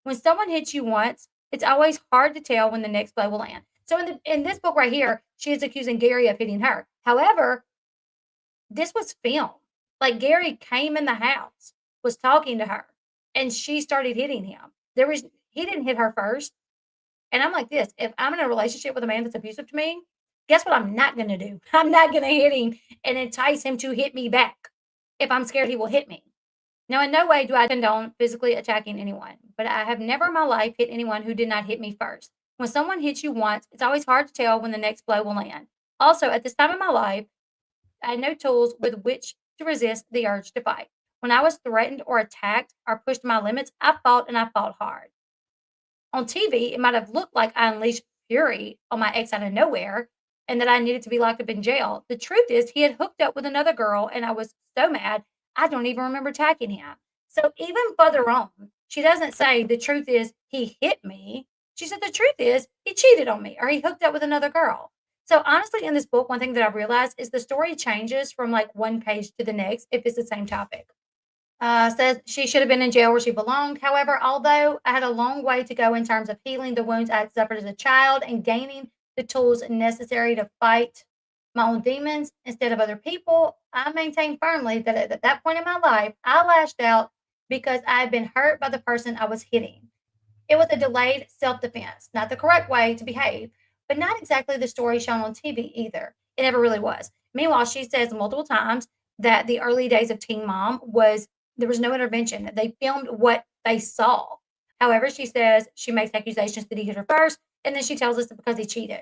Speaker 1: When someone hits you once, it's always hard to tell when the next blow will land. So in this book right here, she is accusing Gary of hitting her. However, this was filmed. Like Gary came in the house, was talking to her, and she started hitting him. He didn't hit her first. And I'm like this, if I'm in a relationship with a man that's abusive to me, guess what I'm not going to do? I'm not going to hit him and entice him to hit me back if I'm scared he will hit me. Now, in no way do I condone physically attacking anyone, but I have never in my life hit anyone who did not hit me first. When someone hits you once, it's always hard to tell when the next blow will land. Also, at this time in my life, I had no tools with which to resist the urge to fight. When I was threatened or attacked or pushed my limits, I fought and I fought hard. On TV, it might have looked like I unleashed fury on my ex out of nowhere and that I needed to be locked up in jail. The truth is, he had hooked up with another girl, and I was so mad, I don't even remember attacking him. So even further on, she doesn't say the truth is he hit me. She said the truth is he cheated on me or he hooked up with another girl. So honestly, in this book, one thing that I've realized is the story changes from like one page to the next if it's the same topic. Says she should have been in jail where she belonged. However, although I had a long way to go in terms of healing the wounds I had suffered as a child and gaining the tools necessary to fight my own demons instead of other people, I maintain firmly that at that point in my life, I lashed out because I had been hurt by the person I was hitting. It was a delayed self defense, not the correct way to behave, but not exactly the story shown on TV either. It never really was. Meanwhile, she says multiple times that the early days of Teen Mom was there was no intervention. They filmed what they saw. However, she says she makes accusations that he hit her first, and then she tells us because he cheated.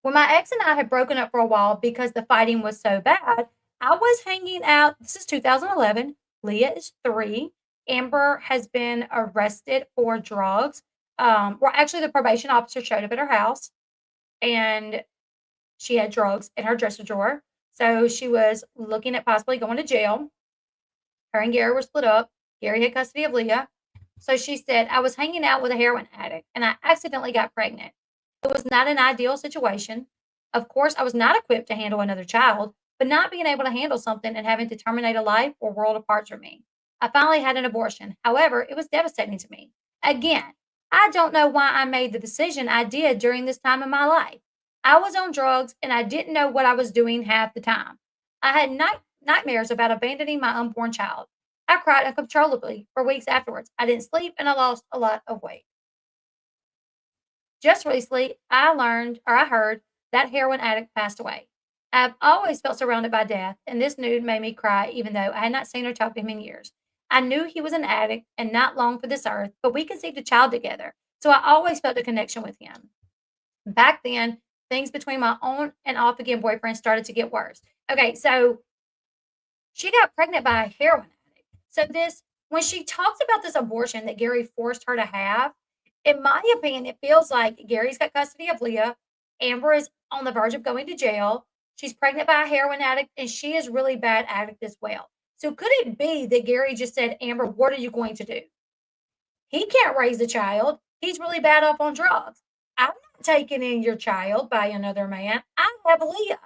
Speaker 1: When my ex and I had broken up for a while because the fighting was so bad, I was hanging out. This is 2011. Leah is 3. Amber has been arrested for drugs. Well, actually, the probation officer showed up at her house, and she had drugs in her dresser drawer. So she was looking at possibly going to jail. Her and Gary were split up. Gary had custody of Leah. So she said, I was hanging out with a heroin addict and I accidentally got pregnant. It was not an ideal situation. Of course, I was not equipped to handle another child, but not being able to handle something and having to terminate a life or world apart from me. I finally had an abortion. However, it was devastating to me. Again, I don't know why I made the decision I did during this time in my life. I was on drugs and I didn't know what I was doing half the time. I had nightmares about abandoning my unborn child. I cried uncontrollably for weeks afterwards. I didn't sleep and I lost a lot of weight. Just recently, I heard that heroin addict passed away. I've always felt surrounded by death, and this news made me cry even though I had not seen or talked to him in years. I knew he was an addict and not long for this earth, but we conceived a child together, so I always felt a connection with him. Back then, things between my on and off again boyfriend started to get worse. Okay, so she got pregnant by a heroin addict. So when she talks about this abortion that Gary forced her to have, in my opinion, it feels like Gary's got custody of Leah. Amber is on the verge of going to jail. She's pregnant by a heroin addict, and she is really bad addict as well. So could it be that Gary just said, Amber, what are you going to do? He can't raise a child. He's really bad off on drugs. I'm not taking in your child by another man. I have Leah.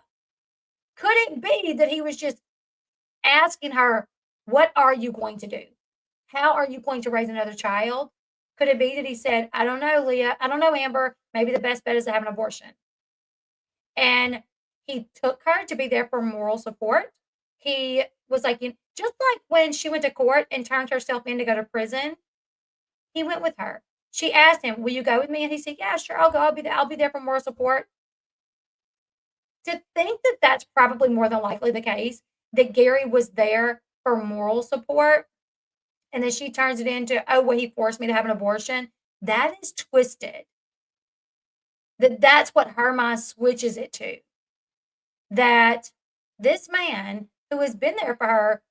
Speaker 1: Could it be that he was just asking her, what are you going to do? How are you going to raise another child? Could it be that he said, I don't know, Leah. I don't know, Amber. Maybe the best bet is to have an abortion. And he took her to be there for moral support. He was like, just like when she went to court and turned herself in to go to prison, he went with her. She asked him, will you go with me? And he said, yeah, sure, I'll go. I'll be there for moral support. To think that that's probably more than likely the case, that Gary was there for moral support, and then she turns it into, oh, well, he forced me to have an abortion. That is twisted. That's what her mind switches it to. That this man who has been there for her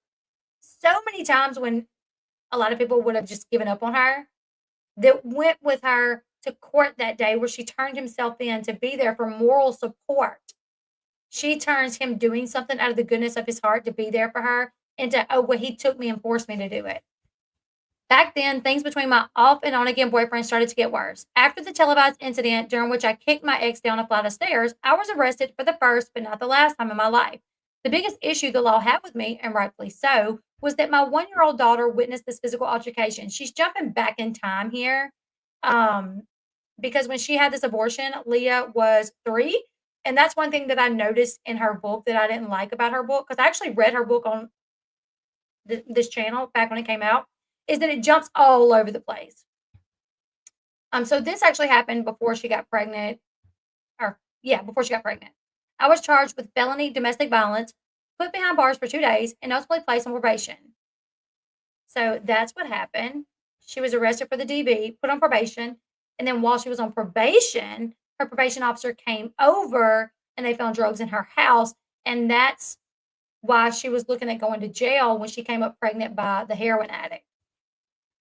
Speaker 1: so many times when a lot of people would have just given up on her, that went with her to court that day where she turned himself in to be there for moral support. She turns him doing something out of the goodness of his heart to be there for her into, oh, well, he took me and forced me to do it. Back then, things between my off and on again boyfriend started to get worse. After the televised incident during which I kicked my ex down a flight of stairs, I was arrested for the first but not the last time in my life. The biggest issue the law had with me, and rightfully so, was that my 1-year-old daughter witnessed this physical altercation. She's jumping back in time here because when she had this abortion, Leah was 3. And that's one thing that I noticed in her book that I didn't like about her book, because I actually read her book on this channel back when it came out, is that it jumps all over the place. So this actually happened before she got pregnant, before she got pregnant. I was charged with felony domestic violence, put behind bars for 2 days, and ultimately placed on probation. So that's what happened. She was arrested for the DV, put on probation, and then while she was on probation, her probation officer came over and they found drugs in her house, and that's why she was looking at going to jail when she came up pregnant by the heroin addict.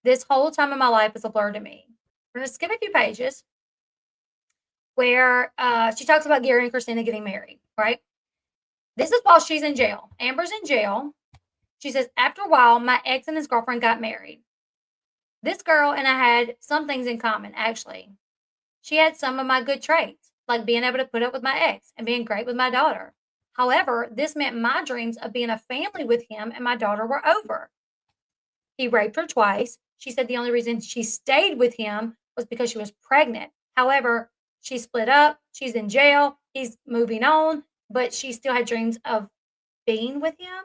Speaker 1: This whole time in my life is a blur to me. We're going to skip a few pages where she talks about Gary and Christina getting married, right? This is while she's in jail. Amber's in jail. She says, after a while, my ex and his girlfriend got married. This girl and I had some things in common, actually. She had some of my good traits, like being able to put up with my ex and being great with my daughter. However, this meant my dreams of being a family with him and my daughter were over. He raped her twice. She said the only reason she stayed with him was because she was pregnant. However, she split up. She's in jail. He's moving on, but she still had dreams of being with him.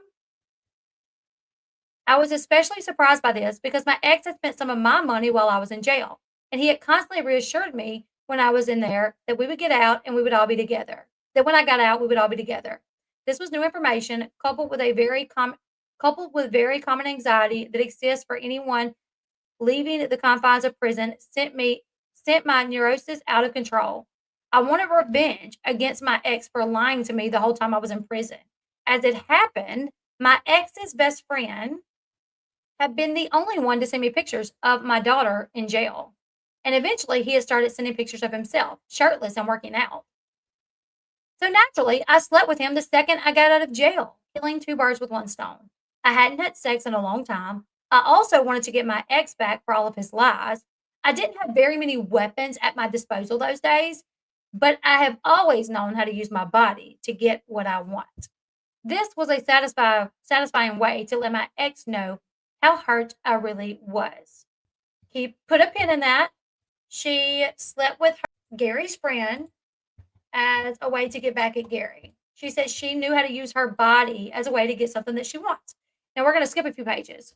Speaker 1: I was especially surprised by this because my ex had spent some of my money while I was in jail, and he had constantly reassured me when I was in there that we would get out and we would all be together. That when I got out, we would all be together. This was new information coupled with very common anxiety that exists for anyone leaving the confines of prison sent my neurosis out of control. I wanted revenge against my ex for lying to me the whole time I was in prison. As it happened, my ex's best friend had been the only one to send me pictures of my daughter in jail. And eventually he had started sending pictures of himself, shirtless and working out. So naturally, I slept with him the second I got out of jail, killing 2 birds with one stone. I hadn't had sex in a long time. I also wanted to get my ex back for all of his lies. I didn't have very many weapons at my disposal those days, but I have always known how to use my body to get what I want. This was a satisfying way to let my ex know how hurt I really was. He put a pin in that. She slept with Gary's friend as a way to get back at Gary. She said she knew how to use her body as a way to get something that she wants. Now we're going to skip a few pages.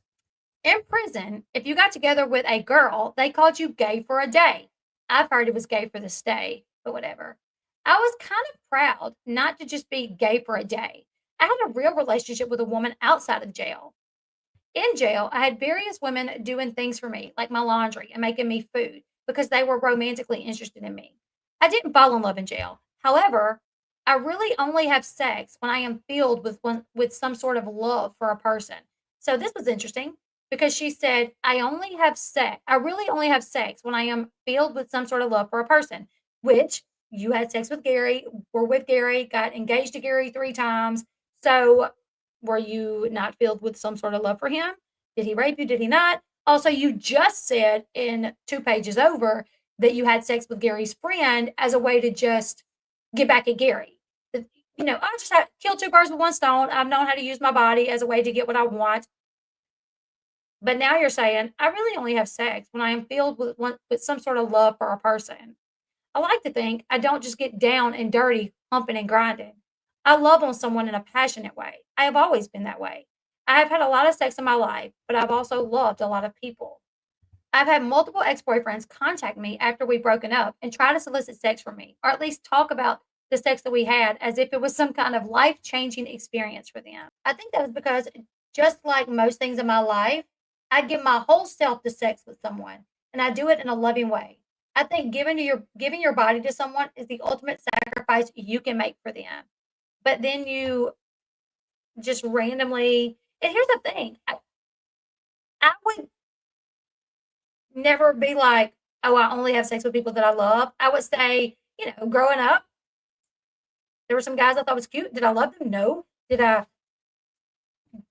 Speaker 1: In prison, if you got together with a girl, they called you gay for a day. I've heard it was gay for the stay, but whatever. I was kind of proud not to just be gay for a day. I had a real relationship with a woman outside of jail. In jail, I had various women doing things for me, like my laundry and making me food, because they were romantically interested in me. I didn't fall in love in jail. However, I really only have sex when I am filled with some sort of love for a person. So this was interesting because she said, I only have sex. I really only have sex when I am filled with some sort of love for a person, which you had sex with Gary, were with Gary, got engaged to Gary 3 times. So were you not filled with some sort of love for him? Did he rape you? Did he not? Also, you just said in 2 pages over that you had sex with Gary's friend as a way to just get back at Gary. I just had killed 2 birds with one stone. I've known how to use my body as a way to get what I want. But now you're saying, I really only have sex when I am filled with some sort of love for a person. I like to think I don't just get down and dirty, humping and grinding. I love on someone in a passionate way. I have always been that way. I have had a lot of sex in my life, but I've also loved a lot of people. I've had multiple ex-boyfriends contact me after we've broken up and try to solicit sex from me, or at least talk about the sex that we had as if it was some kind of life-changing experience for them. I think that was because, just like most things in my life, I give my whole self to sex with someone, and I do it in a loving way. I think giving your body to someone is the ultimate sacrifice you can make for them. But then you just randomly, and here's the thing, I would never be like, oh, I only have sex with people that I love. I would say, growing up, there were some guys I thought was cute. Did I love them? No. Did I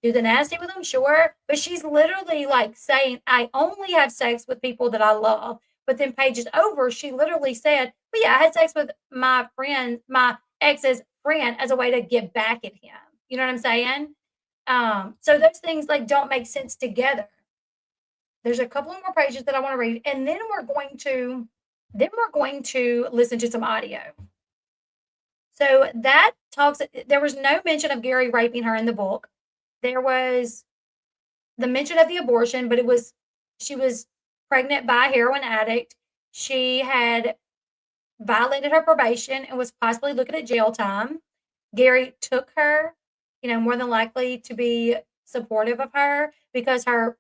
Speaker 1: do the nasty with them? Sure. But she's literally like saying, I only have sex with people that I love. But then pages over, she literally said, well, yeah, I had sex with my friend, my ex's friend, as a way to get back at him. You know what I'm saying? So those things like don't make sense together. There's a couple more pages that I want to read, and then we're going to listen to some audio. So that talks. There was no mention of Gary raping her in the book. There was the mention of the abortion, but she was pregnant by a heroin addict. She had violated her probation and was possibly looking at jail time. Gary took her, more than likely to be supportive of her because the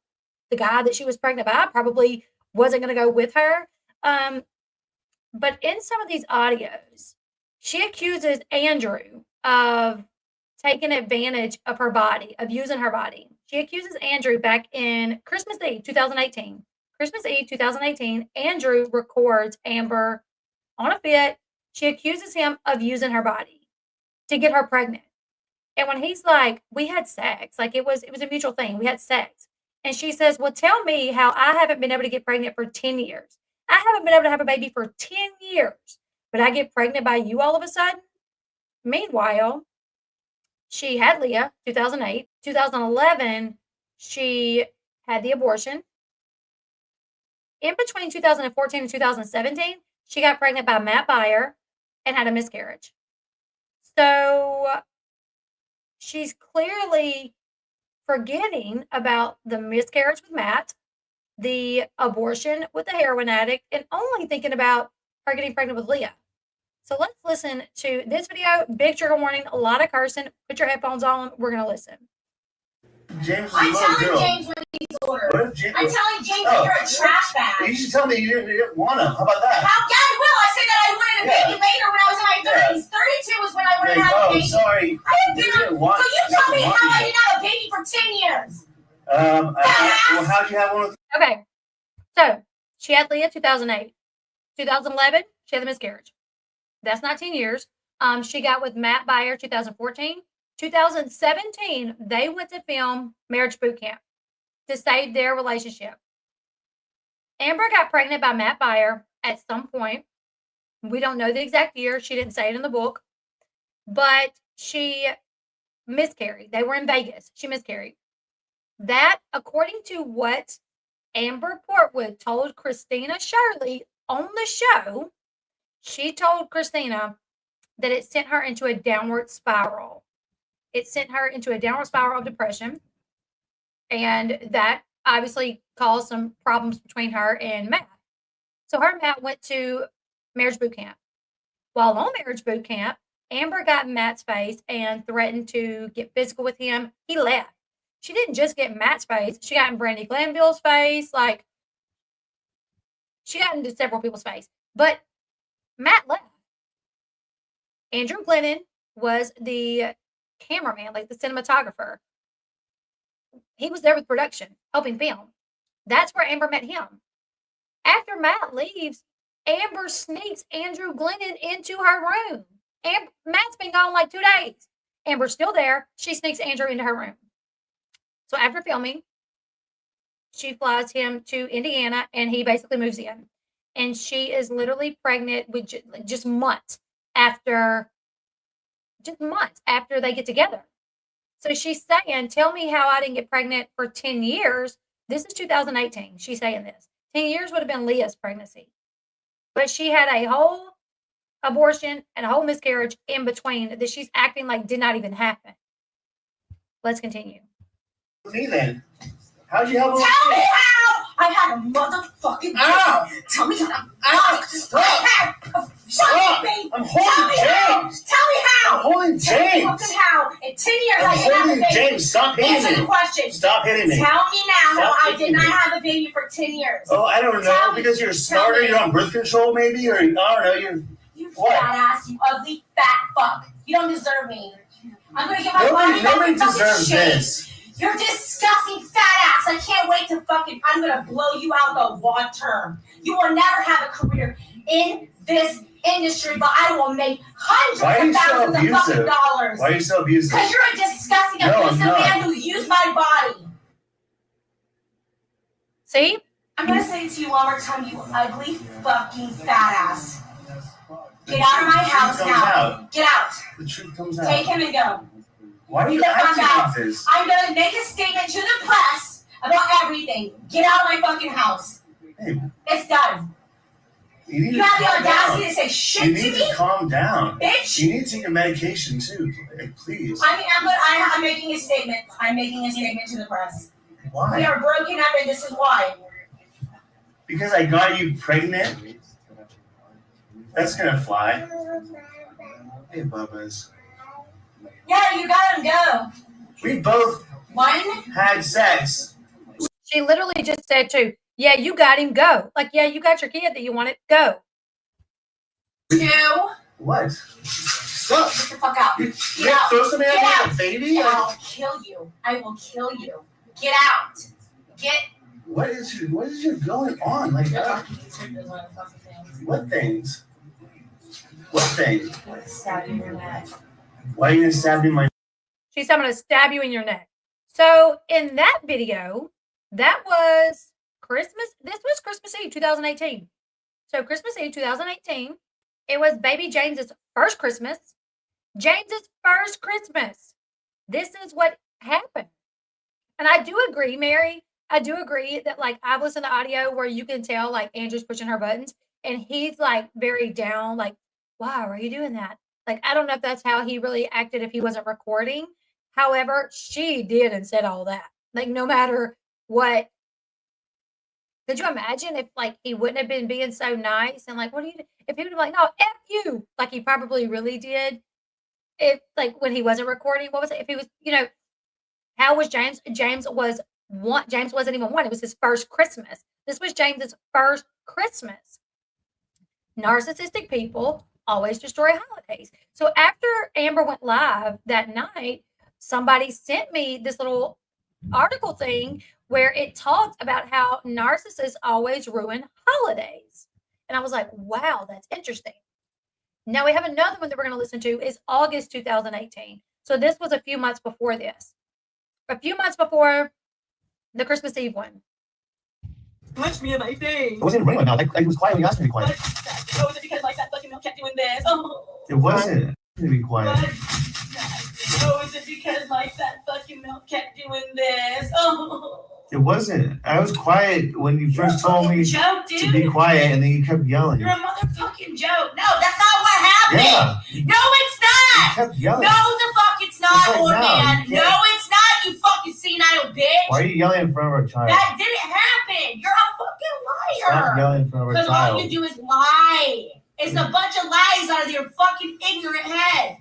Speaker 1: guy that she was pregnant by probably wasn't going to go with her. But in some of these audios, she accuses Andrew of taking advantage of her body, of using her body. She accuses Andrew back in Christmas Eve 2018. Christmas Eve 2018, Andrew records Amber on a fit. She accuses him of using her body to get her pregnant. And when he's like, we had sex, like it was a mutual thing. We had sex. And she says, well, tell me how I haven't been able to get pregnant for 10 years. I haven't been able to have a baby for 10 years, but I get pregnant by you all of a sudden. Meanwhile, she had Leah, 2008. 2011, she had the abortion. In between 2014 and 2017, she got pregnant by Matt Byer and had a miscarriage. So she's clearly forgetting about the miscarriage with Matt, the abortion with the heroin addict, and only thinking about her getting pregnant with Leah. So let's listen to this video. Big trigger warning, a lot of cursing. Put your headphones on. We're going to listen.
Speaker 3: James is I'm telling girl. James when he's older. I'm telling James that you're a trash bag. You should tell me you didn't want him. How about that? Yeah, I will. I said that I wanted a baby later when I was in my 30s. 32 was when I wanted to have a baby. Sorry. I didn't want. So you tell me how I didn't have a baby for 10 years. Well, how'd you have one with?
Speaker 1: Okay. So she had Leah 2008. 2011, she had the miscarriage. That's not 10 years. She got with Matt Byer 2014. 2017, they went to film Marriage Boot Camp to save their relationship. Amber got pregnant by Matt Byer at some point. We don't know the exact year. She didn't say it in the book. But she miscarried. They were in Vegas. She miscarried. That, according to what Amber Portwood told Christina Shirley on the show, she told Christina, that it sent her into a downward spiral. It sent her into a downward spiral of depression. And that obviously caused some problems between her and Matt. So her and Matt went to marriage boot camp. While on marriage boot camp, Amber got in Matt's face and threatened to get physical with him. He left. She didn't just get in Matt's face. She got in Brandy Glanville's face. Like, she got into several people's face. But Matt left. Andrew Glennon was the cameraman, like the cinematographer. He was there with production, helping film. That's where Amber met him. After Matt leaves, Amber sneaks Andrew Glennon into her room. Matt's been gone like 2 days. Amber's still there. She sneaks Andrew into her room. So after filming, she flies him to Indiana, and he basically moves in. And she is literally pregnant with just months after they get together. So she's saying, tell me how I didn't get pregnant for 10 years. This is 2018. She's saying this. 10 years would have been Leah's pregnancy. But she had a whole abortion and a whole miscarriage in between that she's acting like did not even happen. Let's continue.
Speaker 3: Me then. How'd you help me?
Speaker 4: Tell me how! I had a motherfucking baby. Tell me how.
Speaker 3: Stop!
Speaker 4: Shut me!
Speaker 3: I'm holding James!
Speaker 4: Tell me how!
Speaker 3: I'm holding
Speaker 4: Tell me
Speaker 3: James!
Speaker 4: fucking how! In 10 years
Speaker 3: I'm
Speaker 4: I didn't have a
Speaker 3: holding
Speaker 4: baby.
Speaker 3: James! Stop hitting
Speaker 4: Answer the
Speaker 3: me!
Speaker 4: question.
Speaker 3: Stop hitting me!
Speaker 4: Tell me now how
Speaker 3: Stop
Speaker 4: I did
Speaker 3: hitting
Speaker 4: not
Speaker 3: me.
Speaker 4: have a baby for 10 years.
Speaker 3: Oh, I don't know.
Speaker 4: Tell
Speaker 3: Because
Speaker 4: me.
Speaker 3: you're smarter,
Speaker 4: me.
Speaker 3: you're on birth control maybe? Or, I don't know,
Speaker 4: You
Speaker 3: What?
Speaker 4: fat ass, you ugly fat fuck. You don't deserve me. I'm gonna get my money back.
Speaker 3: Nobody
Speaker 4: in fucking
Speaker 3: deserves
Speaker 4: shame.
Speaker 3: this.
Speaker 4: You're disgusting fat ass. I can't wait to I'm gonna blow you out the long term. You will never have a career in this industry, but I will make hundreds of thousands of fucking dollars.
Speaker 3: Why are you so abusive?
Speaker 4: Because you're a disgusting,
Speaker 3: No, I'm
Speaker 4: abusive
Speaker 3: not.
Speaker 4: man who used my body.
Speaker 1: See?
Speaker 4: I'm gonna say it to you one more time, you ugly fucking fat ass. Get out of my house now. Get out.
Speaker 3: The truth comes out.
Speaker 4: Take him and go.
Speaker 3: Why are you
Speaker 4: Get the fuck out.
Speaker 3: acting like this?
Speaker 4: I'm gonna make a statement to the press about everything. Get out of my fucking house.
Speaker 3: Hey,
Speaker 4: It's done.
Speaker 3: you
Speaker 4: You have the audacity to say shit
Speaker 3: You
Speaker 4: to
Speaker 3: need
Speaker 4: me,
Speaker 3: to calm down.
Speaker 4: bitch.
Speaker 3: You need to take your medication too, please.
Speaker 4: I'm making a statement. I'm making a statement to the press. We
Speaker 3: Why?
Speaker 4: are broken up, and this is why.
Speaker 3: Because I got you pregnant? That's gonna fly. Hey, Bubba's.
Speaker 4: Yeah, you gotta go.
Speaker 3: We both
Speaker 4: One,
Speaker 3: had sex.
Speaker 1: She literally just said to, yeah, you got him, go. Like, yeah, you got your kid that you wanted, go.
Speaker 4: 2,
Speaker 3: What? Stop.
Speaker 4: get the fuck out.
Speaker 3: You
Speaker 4: Get out.
Speaker 3: throw something at
Speaker 4: Get
Speaker 3: me
Speaker 4: out.
Speaker 3: like a baby?
Speaker 4: I'll kill you. I will kill you. Get out. Get.
Speaker 3: What is your going on? Like, what things? What thing?
Speaker 4: Stab you in your neck.
Speaker 3: Why are you gonna stab me in my
Speaker 1: She said, I'm going to stab you in your neck. So in that video, that was Christmas. This was Christmas Eve, 2018. So Christmas Eve, 2018, it was baby James's first Christmas. James's first Christmas. This is what happened. And I do agree, Mary. I do agree that, like, I've listened to audio where you can tell, like, Andrew's pushing her buttons and he's, like, very down, like, why are you doing that? Like, I don't know if that's how he really acted if he wasn't recording. However, she did and said all that. Like, no matter what. Could you imagine if, like, he wouldn't have been being so nice and, like, what do you do? If he would have been like, no, F you, like he probably really did. If, like, when he wasn't recording, what was it? If he was, how was James? James wasn't even one. It was his first Christmas. This was James's first Christmas. Narcissistic people always destroy holidays. So after Amber went live that night, somebody sent me this little article thing where it talked about how narcissists always ruin holidays. And I was like, wow, that's interesting. Now we have another one that we're going to listen to is August 2018. So this was a few months before this. A few months before the Christmas Eve one.
Speaker 5: Punch me in my face.
Speaker 3: I wasn't even running my mouth. I was quiet when you asked me to be quiet.
Speaker 5: Oh, is it because like that fucking milk kept doing this? Oh.
Speaker 3: It wasn't. I to be quiet.
Speaker 5: Oh, is it because like that fucking milk kept doing this? Oh.
Speaker 3: It wasn't. I was quiet when you first told me
Speaker 4: Joke,
Speaker 3: to
Speaker 4: dude.
Speaker 3: be quiet, and then you kept yelling.
Speaker 4: You're a motherfucking joke. No, that's not what happened.
Speaker 3: Yeah.
Speaker 4: No, it's not.
Speaker 3: You kept yelling.
Speaker 4: No, the fuck it's not,
Speaker 3: It's like,
Speaker 4: old
Speaker 3: no,
Speaker 4: man.
Speaker 3: you
Speaker 4: No,
Speaker 3: can't.
Speaker 4: it's not, you fucking senile bitch.
Speaker 3: Why are you yelling in front of our child?
Speaker 4: That didn't happen. You're a fucking liar.
Speaker 3: Stop yelling in front of our
Speaker 4: Because
Speaker 3: child.
Speaker 4: all you do is lie. It's a bunch of lies out of your fucking ignorant head.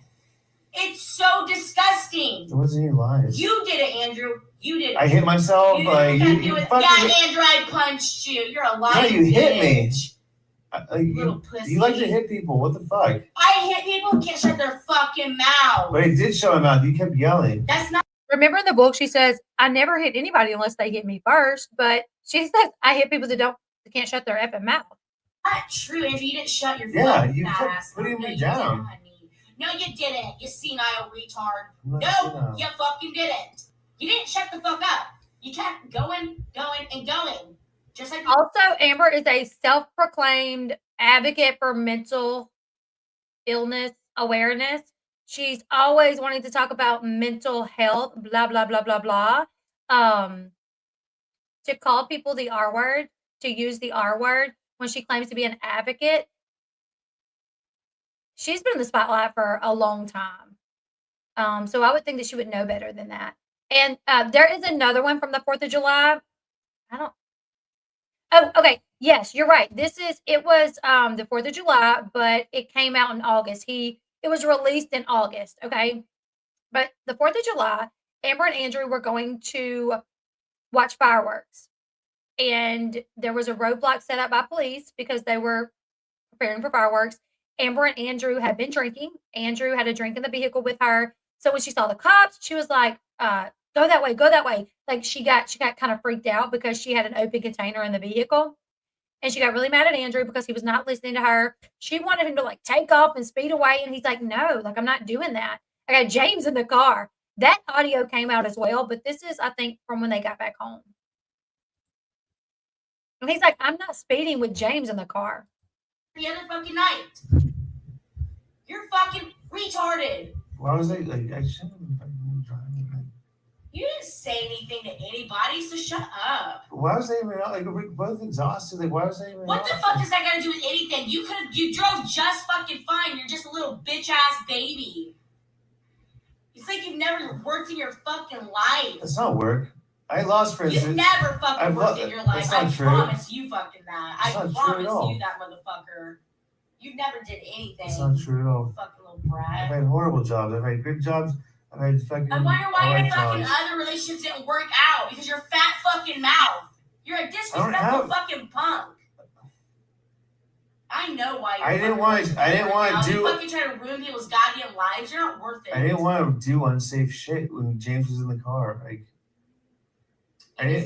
Speaker 4: It's so disgusting.
Speaker 3: There wasn't any lies.
Speaker 4: You did it, Andrew. You did it.
Speaker 3: I hit myself.
Speaker 4: You
Speaker 3: Like
Speaker 4: can't
Speaker 3: you
Speaker 4: do it.
Speaker 3: fucking.
Speaker 4: Yeah, Andrew, I punched you. You're a liar.
Speaker 3: No, you hit me.
Speaker 4: Little pussy.
Speaker 3: You like to hit people. What the fuck?
Speaker 4: I hit people who can't shut their fucking mouth.
Speaker 3: But it did show him out. You kept yelling.
Speaker 4: That's not
Speaker 1: Remember in the book, she says, I never hit anybody unless they hit me first. But she says, I hit people that can't shut their effing mouth.
Speaker 4: true, Andrew. You didn't shut your
Speaker 3: Yeah,
Speaker 4: fucking
Speaker 3: you
Speaker 4: ass.
Speaker 3: kept putting me
Speaker 4: you
Speaker 3: down.
Speaker 4: didn't, honey. No, you didn't. You senile retard.
Speaker 3: I'm not
Speaker 4: No,
Speaker 3: senile.
Speaker 4: you fucking didn't. You didn't shut the fuck up. You kept going, and going. Just like
Speaker 1: Also, Amber is a self-proclaimed advocate for mental illness awareness. She's always wanting to talk about mental health, blah, blah, blah, blah, blah. To call people the R word, to use the R word when she claims to be an advocate. She's been in the spotlight for a long time. So I would think that she would know better than that. And there is another one from the 4th of July. Oh, okay. Yes, you're right. It was the 4th of July, but it came out in August. It was released in August, okay? But the 4th of July, Amber and Andrew were going to watch fireworks. And there was a roadblock set up by police because they were preparing for fireworks. Amber and Andrew had been drinking. Andrew had a drink in the vehicle with her. So when she saw the cops, she was like, go that way, go that way. Like she got kind of freaked out because she had an open container in the vehicle. And she got really mad at Andrew because he was not listening to her. She wanted him to like take off and speed away. And he's like, no, like I'm not doing that. I got James in the car. That audio came out as well. But this is, I think, from when they got back home. And he's like, I'm not speeding with James in the car.
Speaker 4: the other fucking night. You're fucking retarded.
Speaker 3: Why was I like? I shouldn't have been fucking driving.
Speaker 4: You didn't say anything to anybody, so shut up.
Speaker 3: Why was I even out? Like we're both exhausted. Like why was I even?
Speaker 4: What the fuck does that got to do with anything? You drove just fucking fine. You're just a little bitch ass baby. It's like you've never worked in your fucking life.
Speaker 3: That's not work. I lost friends.
Speaker 4: You've never fucking worked in your life. I promise you fucking that. I promise you that, motherfucker. You never did anything.
Speaker 3: That's not true at all.
Speaker 4: Fucking little brat.
Speaker 3: I've had horrible jobs. I've had good jobs. I've had fucking.
Speaker 4: I wonder why your fucking
Speaker 3: jobs.
Speaker 4: other relationships didn't work out because your fat fucking mouth. You're a disrespectful fucking punk. I know why you're.
Speaker 3: I didn't want to do.
Speaker 4: You fucking try to ruin people's goddamn lives. You're not worth it.
Speaker 3: I didn't want to do unsafe shit when James was in the car. Like.
Speaker 4: You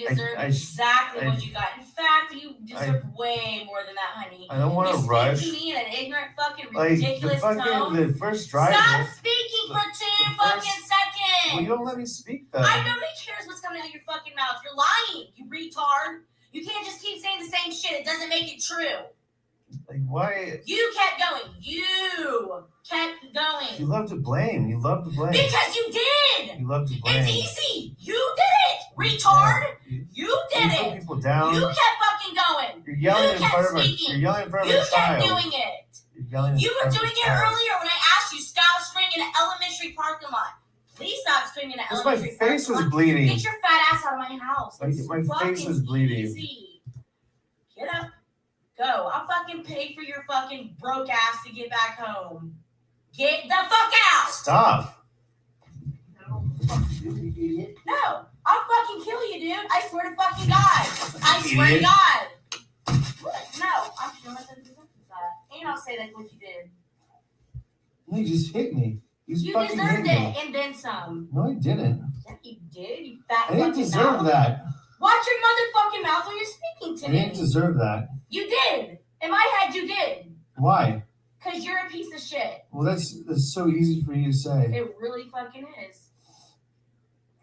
Speaker 4: deserve exactly what you got. In fact, you deserve way more than that, honey.
Speaker 3: I don't want to rush.
Speaker 4: You speak to me in an ignorant, fucking,
Speaker 3: like,
Speaker 4: ridiculous tone.
Speaker 3: The first drive.
Speaker 4: Stop speaking for 2 fucking seconds.
Speaker 3: Well, you don't let me speak, though.
Speaker 4: Nobody cares what's coming out of your fucking mouth. You're lying, you retard. You can't just keep saying the same shit. It doesn't make it true.
Speaker 3: Like, why?
Speaker 4: You kept going. You kept going.
Speaker 3: You love to blame.
Speaker 4: Because you did.
Speaker 3: You love to blame.
Speaker 4: It's easy. You did it, retard.
Speaker 3: Yeah,
Speaker 4: you did
Speaker 3: you
Speaker 4: it.
Speaker 3: put people down.
Speaker 4: You kept fucking going.
Speaker 3: You're yelling in front of a.
Speaker 4: Speaking.
Speaker 3: You're yelling in front of
Speaker 4: You
Speaker 3: a child.
Speaker 4: kept doing it.
Speaker 3: You're yelling.
Speaker 4: You were doing it earlier when I asked you stop screaming in an elementary parking lot. Please stop screaming in an elementary parking lot.
Speaker 3: My face was bleeding.
Speaker 4: Get your fat ass out of my house.
Speaker 3: My face was bleeding.
Speaker 4: Easy. Get up. Go. I'll fucking pay for your fucking broke ass to get back home. Get the fuck out.
Speaker 3: Stop.
Speaker 4: No. I'll fucking kill you, dude. I swear to fucking God. I swear to God. What? No. I'm sure nothing to do with that. And I'll say that's what you did.
Speaker 3: No, you just hit me. You
Speaker 4: deserved it and then some.
Speaker 3: No, I didn't.
Speaker 4: Yeah, you did. You fat
Speaker 3: I didn't
Speaker 4: fucking
Speaker 3: deserve
Speaker 4: mouth.
Speaker 3: that.
Speaker 4: Watch your motherfucking mouth when you're speaking to
Speaker 3: I
Speaker 4: me.
Speaker 3: didn't deserve that.
Speaker 4: You did. In my head, you did.
Speaker 3: Why?
Speaker 4: Because you're a piece of shit.
Speaker 3: Well, that's so easy for you to say.
Speaker 4: It really fucking is.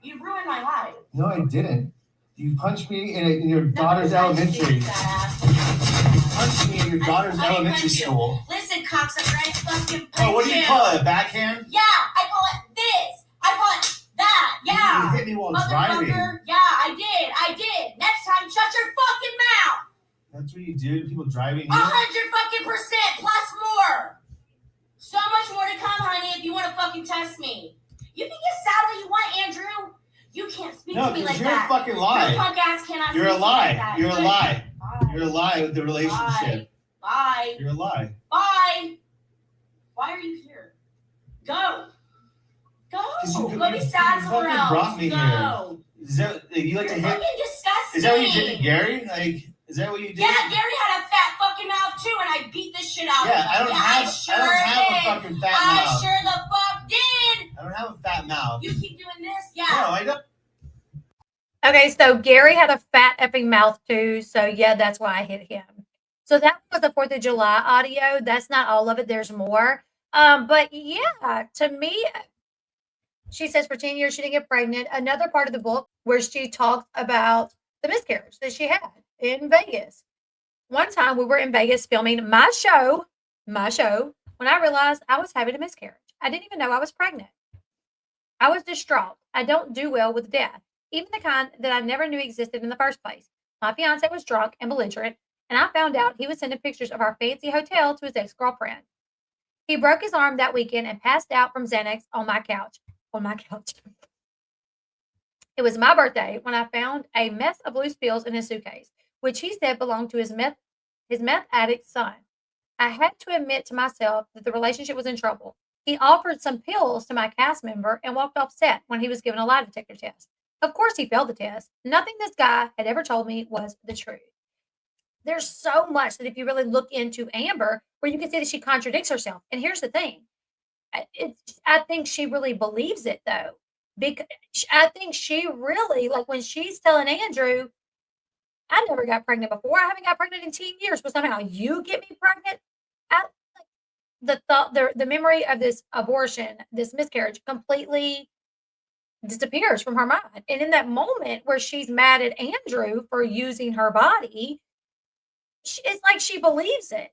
Speaker 4: You ruined my life.
Speaker 3: No, I didn't. You punched me in your daughter's elementary.
Speaker 4: You
Speaker 3: Punched me in your daughter's elementary school.
Speaker 4: Listen, cocksucker, I fucking punch
Speaker 3: Oh, what do you call it? A backhand?
Speaker 4: Yeah, I call it this. I call it that. Yeah.
Speaker 3: You hit me while driving.
Speaker 4: Yeah, I did. Next time, shut your fucking mouth.
Speaker 3: That's what you do to people driving.
Speaker 4: 100% plus more. So much more to come, honey, if you want to fucking test me. You can get sad all you want, Andrew. You can't speak to me like
Speaker 3: you're
Speaker 4: that.
Speaker 3: a fucking lie.
Speaker 4: Your punk ass cannot
Speaker 3: You're a
Speaker 4: speak to me
Speaker 3: lie.
Speaker 4: like that.
Speaker 3: You're a lie.
Speaker 4: Bye.
Speaker 3: You're a lie with the relationship.
Speaker 4: Bye.
Speaker 3: You're a lie.
Speaker 4: Bye. Why are you here? Go. Go be sad somewhere else.
Speaker 3: Brought me
Speaker 4: Go.
Speaker 3: here. Is that you like
Speaker 4: You're
Speaker 3: to hit?
Speaker 4: fucking disgusting.
Speaker 3: Is that what you did to Gary? Like, is that what you did?
Speaker 4: Yeah, Gary had a fat fucking mouth too, and I beat the shit out of him.
Speaker 3: Yeah, I don't have a fucking fat mouth.
Speaker 4: I sure the fuck did.
Speaker 3: I don't have a fat mouth.
Speaker 4: You keep doing this, yeah.
Speaker 3: No, I don't.
Speaker 1: Okay, so Gary had a fat effing mouth too. So yeah, that's why I hit him. So that was the 4th of July audio. That's not all of it. There's more. But yeah, to me, she says for 10 years she didn't get pregnant. Another part of the book where she talks about the miscarriage that she had in Vegas. One time we were in Vegas filming my show, when I realized I was having a miscarriage. I didn't even know I was pregnant. I was distraught. I don't do well with death, even the kind that I never knew existed in the first place. My fiance was drunk and belligerent, and I found out he was sending pictures of our fancy hotel to his ex-girlfriend. He broke his arm that weekend and passed out from Xanax on my couch. It was my birthday when I found a mess of loose pills in his suitcase, which he said belonged to his meth addict son. I had to admit to myself that the relationship was in trouble. He offered some pills to my cast member and walked off set when he was given a lie detector test. Of course, he failed the test. Nothing this guy had ever told me was the truth. There's so much that if you really look into Amber, where you can see that she contradicts herself. And here's the thing. I think she really believes it, though. Because I think she really, like when she's telling Andrew, I never got pregnant before. I haven't got pregnant in 10 years, but somehow you get me pregnant. The memory of this abortion, this miscarriage, completely disappears from her mind. And in that moment where she's mad at Andrew for using her body, it's like she believes it.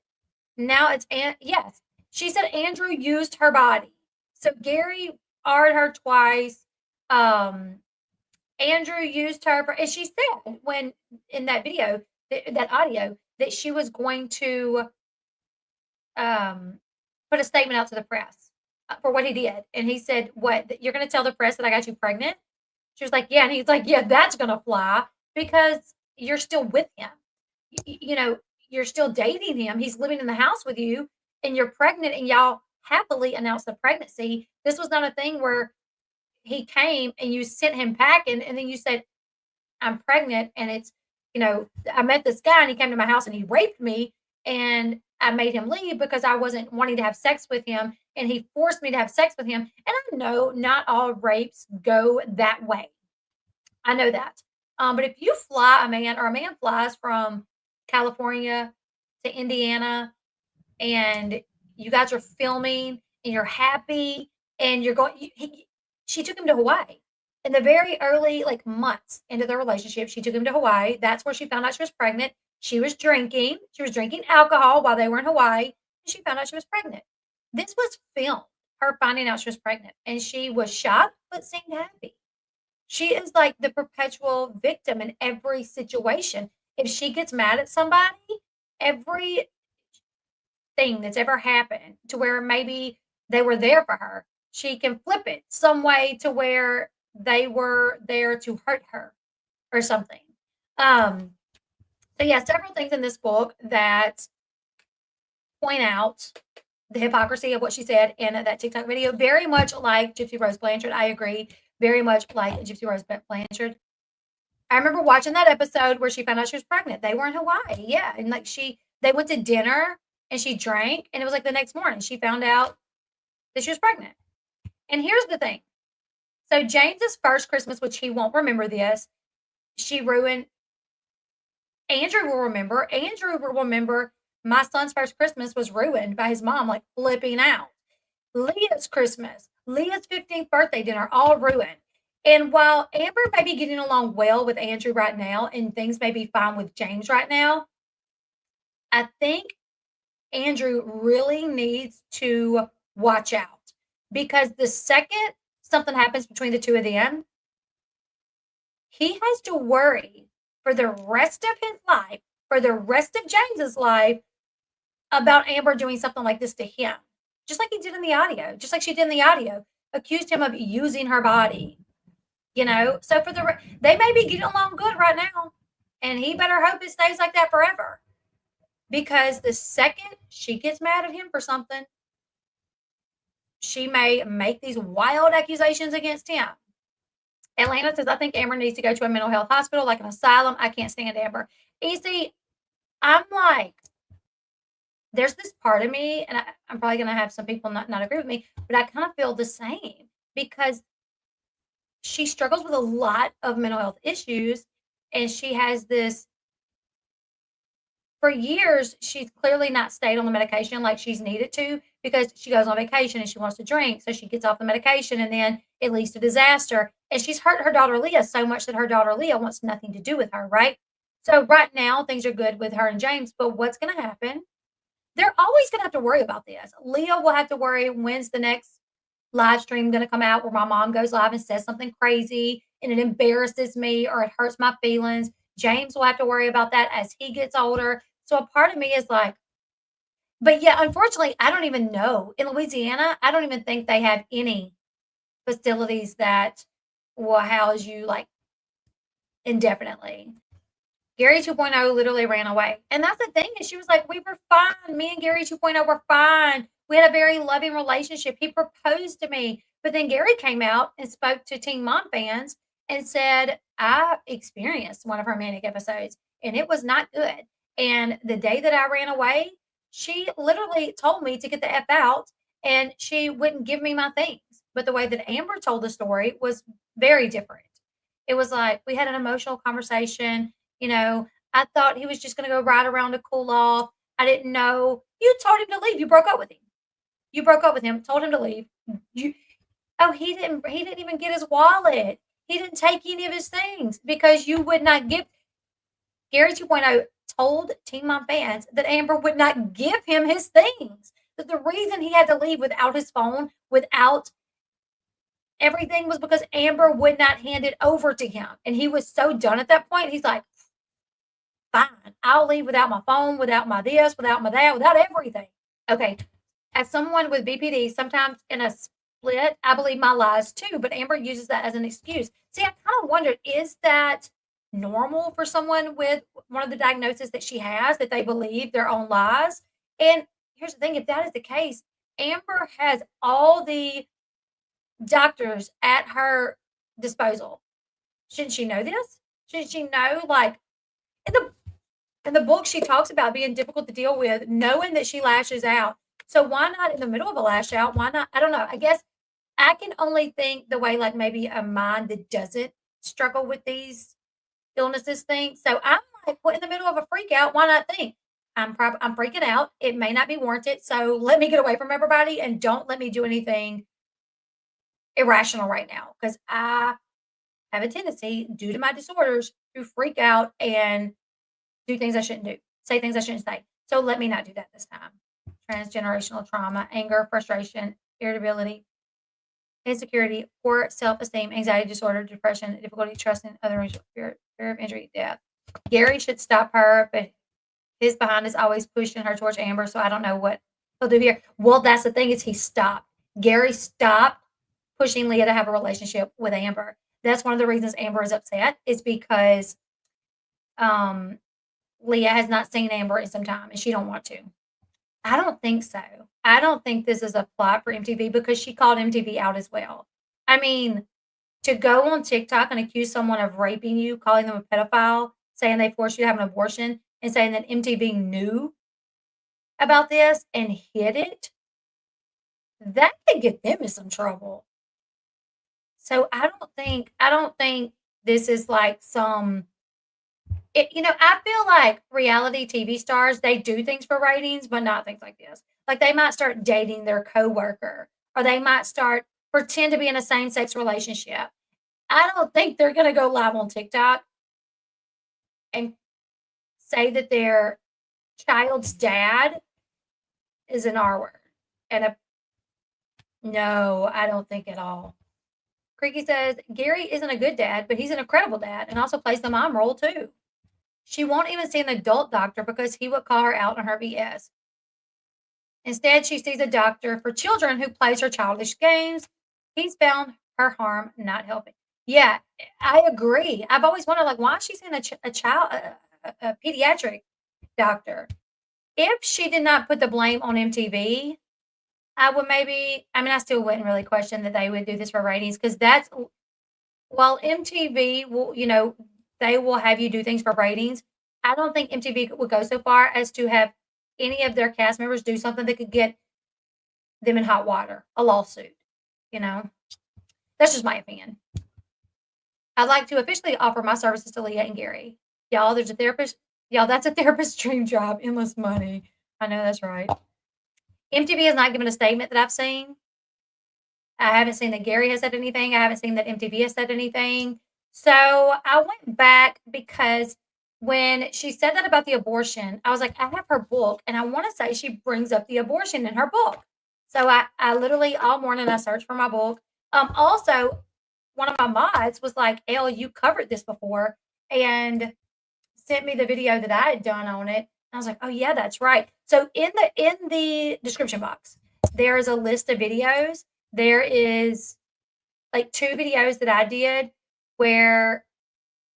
Speaker 1: Now yes, she said Andrew used her body. So Gary R'd her twice. Andrew used her, and she said when in that video, that audio, that she was going to put a statement out to the press for what he did. And he said, "What, you're going to tell the press that I got you pregnant?" She was like, "Yeah." And he's like, "Yeah, that's going to fly because you're still with him. You know, you're still dating him. He's living in the house with you and you're pregnant and y'all happily announced the pregnancy. This was not a thing where he came and you sent him packing and then you said, I'm pregnant and it's, I met this guy and he came to my house and he raped me and I made him leave because I wasn't wanting to have sex with him and he forced me to have sex with him." And I know not all rapes go that way. I know that. But if you fly a man or a man flies from California to Indiana and you guys are filming and you're happy and you're going, she took him to Hawaii. In the very early months into their relationship, she took him to Hawaii. That's where she found out she was pregnant. She was drinking alcohol while they were in Hawaii, and she found out she was pregnant. This was filmed, her finding out she was pregnant, and she was shocked but seemed happy. She is like the perpetual victim in every situation. If she gets mad at somebody, every thing that's ever happened to where maybe they were there for her, she can flip it some way to where they were there to hurt her or something. So yeah, several things in this book that point out the hypocrisy of what she said in that TikTok video. Very much like Gypsy Rose Blanchard. I agree. Very much like Gypsy Rose Blanchard. I remember watching that episode where she found out she was pregnant. They were in Hawaii. Yeah. And they went to dinner and she drank. And it was the next morning she found out that she was pregnant. And here's the thing. So James's first Christmas, which he won't remember this, she ruined. Andrew will remember. Andrew will remember my son's first Christmas was ruined by his mom flipping out. Leah's Christmas, Leah's 15th birthday dinner, all ruined. And while Amber may be getting along well with Andrew right now and things may be fine with James right now, I think Andrew really needs to watch out. Because the second something happens between the two of them, he has to worry for the rest of his life, for the rest of James's life, about Amber doing something like this to him. just like he did in the audio, just like she did in the audio, accused him of using her body. So they may be getting along good right now, and he better hope it stays like that forever. Because the second she gets mad at him for something, she may make these wild accusations against him. Atlanta says, I think Amber needs to go to a mental health hospital, like an asylum. I can't stand Amber. You see, I'm like, there's this part of me, and I'm probably going to have some people not agree with me, but I kind of feel the same because she struggles with a lot of mental health issues, and she has this. For years, she's clearly not stayed on the medication like she's needed to because she goes on vacation and she wants to drink. So she gets off the medication and then it leads to disaster. And she's hurt her daughter Leah so much that her daughter Leah wants nothing to do with her, right? So right now, things are good with her and James. But what's going to happen? They're always going to have to worry about this. Leah will have to worry, when's the next live stream going to come out where my mom goes live and says something crazy and it embarrasses me or it hurts my feelings. James will have to worry about that as he gets older. So a part of me is like, but yeah, unfortunately, I don't even know. In Louisiana, I don't even think they have any facilities that will house you like indefinitely. Gary 2.0 literally ran away. And that's the thing is she was like, we were fine. Me and Gary 2.0 were fine. We had a very loving relationship. He proposed to me. But then Gary came out and spoke to Teen Mom fans and said, I experienced one of her manic episodes and it was not good. And the day that I ran away, she literally told me to get the F out and she wouldn't give me my things. But the way that Amber told the story was very different. It was like we had an emotional conversation. I thought he was just going to go right around to cool off. I didn't know. You told him to leave. You broke up with him. You broke up with him, told him to leave. He didn't even get his wallet. He didn't take any of his things because you would not give. Gary 2.0 told Teen Mom fans that Amber would not give him his things. That the reason he had to leave without his phone, without everything, was because Amber would not hand it over to him. And he was so done at that point. He's like, fine, I'll leave without my phone, without my this, without my that, without everything. Okay. As someone with BPD, sometimes in a split, I believe my lies too, but Amber uses that as an excuse. See, I kind of wondered, is that normal for someone with one of the diagnoses that she has, that they believe their own lies? And here's the thing, if that is the case, Amber has all the doctors at her disposal. Shouldn't she know this? Shouldn't she know, like, in the book, she talks about being difficult to deal with, knowing that she lashes out. So why not in the middle of a lash out? Why not? I don't know. I guess I can only think the way like maybe a mind that doesn't struggle with these illnesses thinks. So I'm like, well, in the middle of a freak out, why not think? I'm freaking out. It may not be warranted. So let me get away from everybody and don't let me do anything irrational right now. Because I have a tendency, due to my disorders, to freak out and do things I shouldn't do, say things I shouldn't say. So let me not do that this time. Transgenerational trauma, anger, frustration, irritability, insecurity, poor self-esteem, anxiety disorder, depression, difficulty trusting others, fear of injury, death. Gary should stop her, but his behind is always pushing her towards Amber, so I don't know what he'll do here. Well, that's the thing is he stopped. Gary stopped pushing Leah to have a relationship with Amber. That's one of the reasons Amber is upset, is because Leah has not seen Amber in some time and she don't want to. I don't think so. I don't think this is a plot for MTV because she called MTV out as well. I mean, to go on TikTok and accuse someone of raping you, calling them a pedophile, saying they forced you to have an abortion, and saying that MTV knew about this and hid it, that could get them in some trouble. So I don't think this is like some. I feel like reality TV stars, they do things for ratings, but not things like this. Like they might start dating their coworker, or they might pretend to be in a same-sex relationship. I don't think they're going to go live on TikTok and say that their child's dad is an R word. No, I don't think at all. Creaky says, Gary isn't a good dad, but he's an incredible dad and also plays the mom role too. She won't even see an adult doctor because he would call her out on her BS. Instead, she sees a doctor for children who plays her childish games. He's found her harm not helping. Yeah, I agree. I've always wondered, like, why is she seeing a pediatric doctor? If she did not put the blame on MTV, I would maybe, I mean, I still wouldn't really question that they would do this for ratings, because that's, while MTV will, they will have you do things for ratings, I don't think MTV would go so far as to have any of their cast members do something that could get them in hot water, a lawsuit. That's just my opinion. I'd like to officially offer my services to Leah and Gary. Y'all, there's a therapist. Y'all, that's a therapist's dream job. Endless money. I know that's right. MTV has not given a statement that I've seen. I haven't seen that Gary has said anything. I haven't seen that MTV has said anything. So I went back because when she said that about the abortion, I was like, I have her book, and I want to say she brings up the abortion in her book. So I literally all morning I searched for my book. Also, one of my mods was like, Elle, you covered this before, and sent me the video that I had done on it. I was like, oh yeah, that's right. So in the description box, there is a list of videos. There is like 2 videos that I did where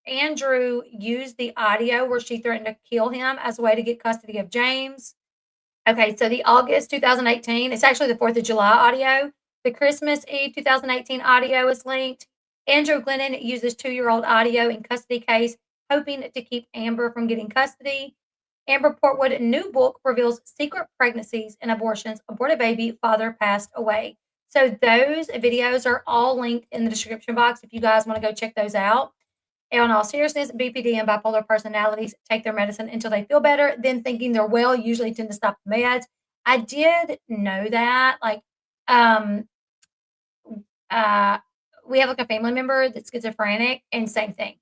Speaker 1: Andrew used the audio where she threatened to kill him as a way to get custody of James. Okay, so the August 2018, it's actually the 4th of July audio. The Christmas Eve 2018 audio is linked. Andrew Glennon uses 2-year-old audio in custody case, hoping to keep Amber from getting custody. Amber Portwood new book reveals secret pregnancies and abortions. Aborted baby, father passed away. So those videos are all linked in the description box if you guys want to go check those out. And in all seriousness, BPD and bipolar personalities take their medicine until they feel better, then thinking they're well, usually tend to stop the meds. I did know that. Like, we have like a family member that's schizophrenic, and same thing.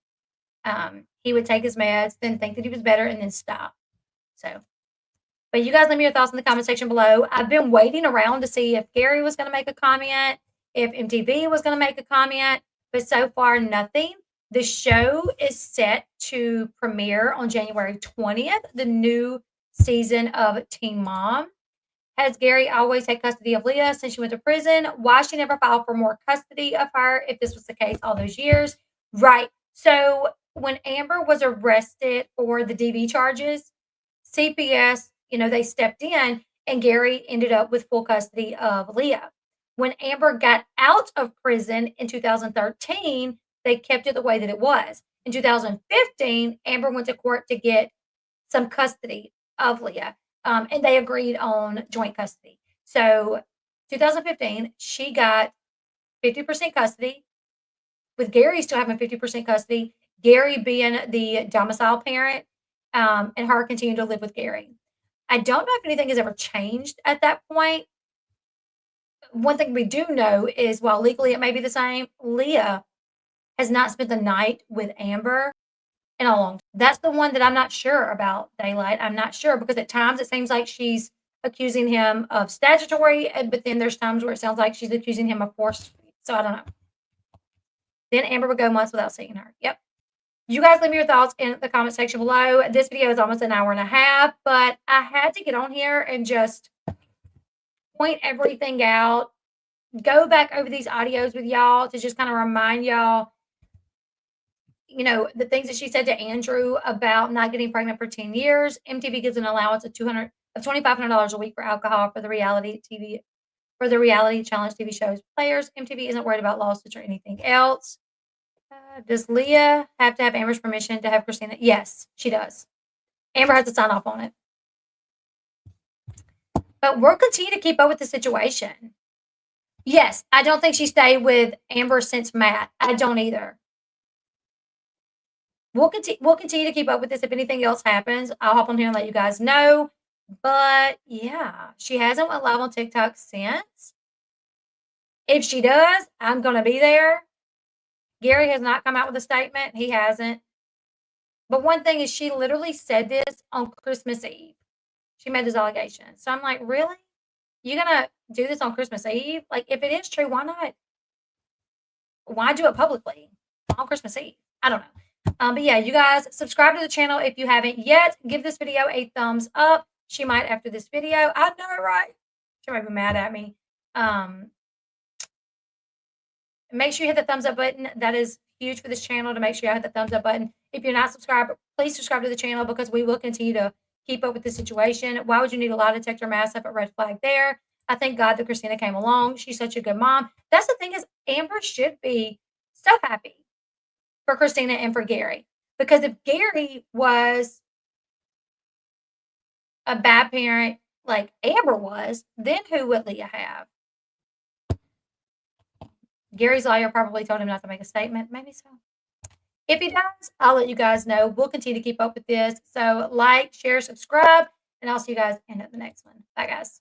Speaker 1: He would take his meds, then think that he was better, and then stop. So, but you guys let me your thoughts in the comment section below. I've been waiting around to see if Gary was going to make a comment, if MTV was going to make a comment, but so far nothing. The show is set to premiere on January 20th, the new season of Teen Mom. Has Gary always had custody of Leah since she went to prison? Why she never filed for more custody of her if this was the case all those years? Right. So when Amber was arrested for the DV charges, CPS, they stepped in, and Gary ended up with full custody of Leah. When Amber got out of prison in 2013, they kept it the way that it was. In 2015, Amber went to court to get some custody of Leah, and they agreed on joint custody. So 2015, she got 50% custody, with Gary still having 50% custody, Gary being the domicile parent, and her continuing to live with Gary. I don't know if anything has ever changed at that point. One thing we do know is, while legally it may be the same, Leah has not spent the night with Amber in a long time. That's the one that I'm not sure about, Daylight. I'm not sure, because at times it seems like she's accusing him of statutory, but then there's times where it sounds like she's accusing him of force. So I don't know. Then Amber would go months without seeing her. Yep. You guys leave me your thoughts in the comment section below. This video is almost an hour and a half, but I had to get on here and just point everything out, go back over these audios with y'all to just kind of remind y'all, the things that she said to Andrew about not getting pregnant for 10 years. MTV gives an allowance of $2,500 a week for alcohol for the reality challenge TV shows players. MTV isn't worried about lawsuits or anything else. Does Leah have to have Amber's permission to have Christina? Yes, she does. Amber has to sign off on it. But we'll continue to keep up with the situation. Yes, I don't think she stayed with Amber since Matt. I don't either. We'll continue to keep up with this. If anything else happens, I'll hop on here and let you guys know. But yeah, she hasn't went live on TikTok since. If she does, I'm going to be there. Gary has not come out with a statement. He hasn't. But one thing is, she literally said this on Christmas Eve. She made this allegation. So I'm like, really? You're going to do this on Christmas Eve? Like, if it is true, why not? Why do it publicly on Christmas Eve? I don't know. But yeah, you guys subscribe to the channel if you haven't yet. Give this video a thumbs up. She might after this video. I know, right? She might be mad at me. Make sure you hit the thumbs up button. That is huge for this channel to make sure you hit the thumbs up button. If you're not subscribed, please subscribe to the channel because we will continue to keep up with the situation. Why would you need a lie detector mask up at red flag there? I thank God that Christina came along. She's such a good mom. That's the thing is Amber should be so happy for Christina and for Gary. Because if Gary was a bad parent like Amber was, then who would Leah have? Gary's lawyer probably told him not to make a statement. Maybe so. If he does, I'll let you guys know. We'll continue to keep up with this. So like, share, subscribe, and I'll see you guys in the next one. Bye, guys.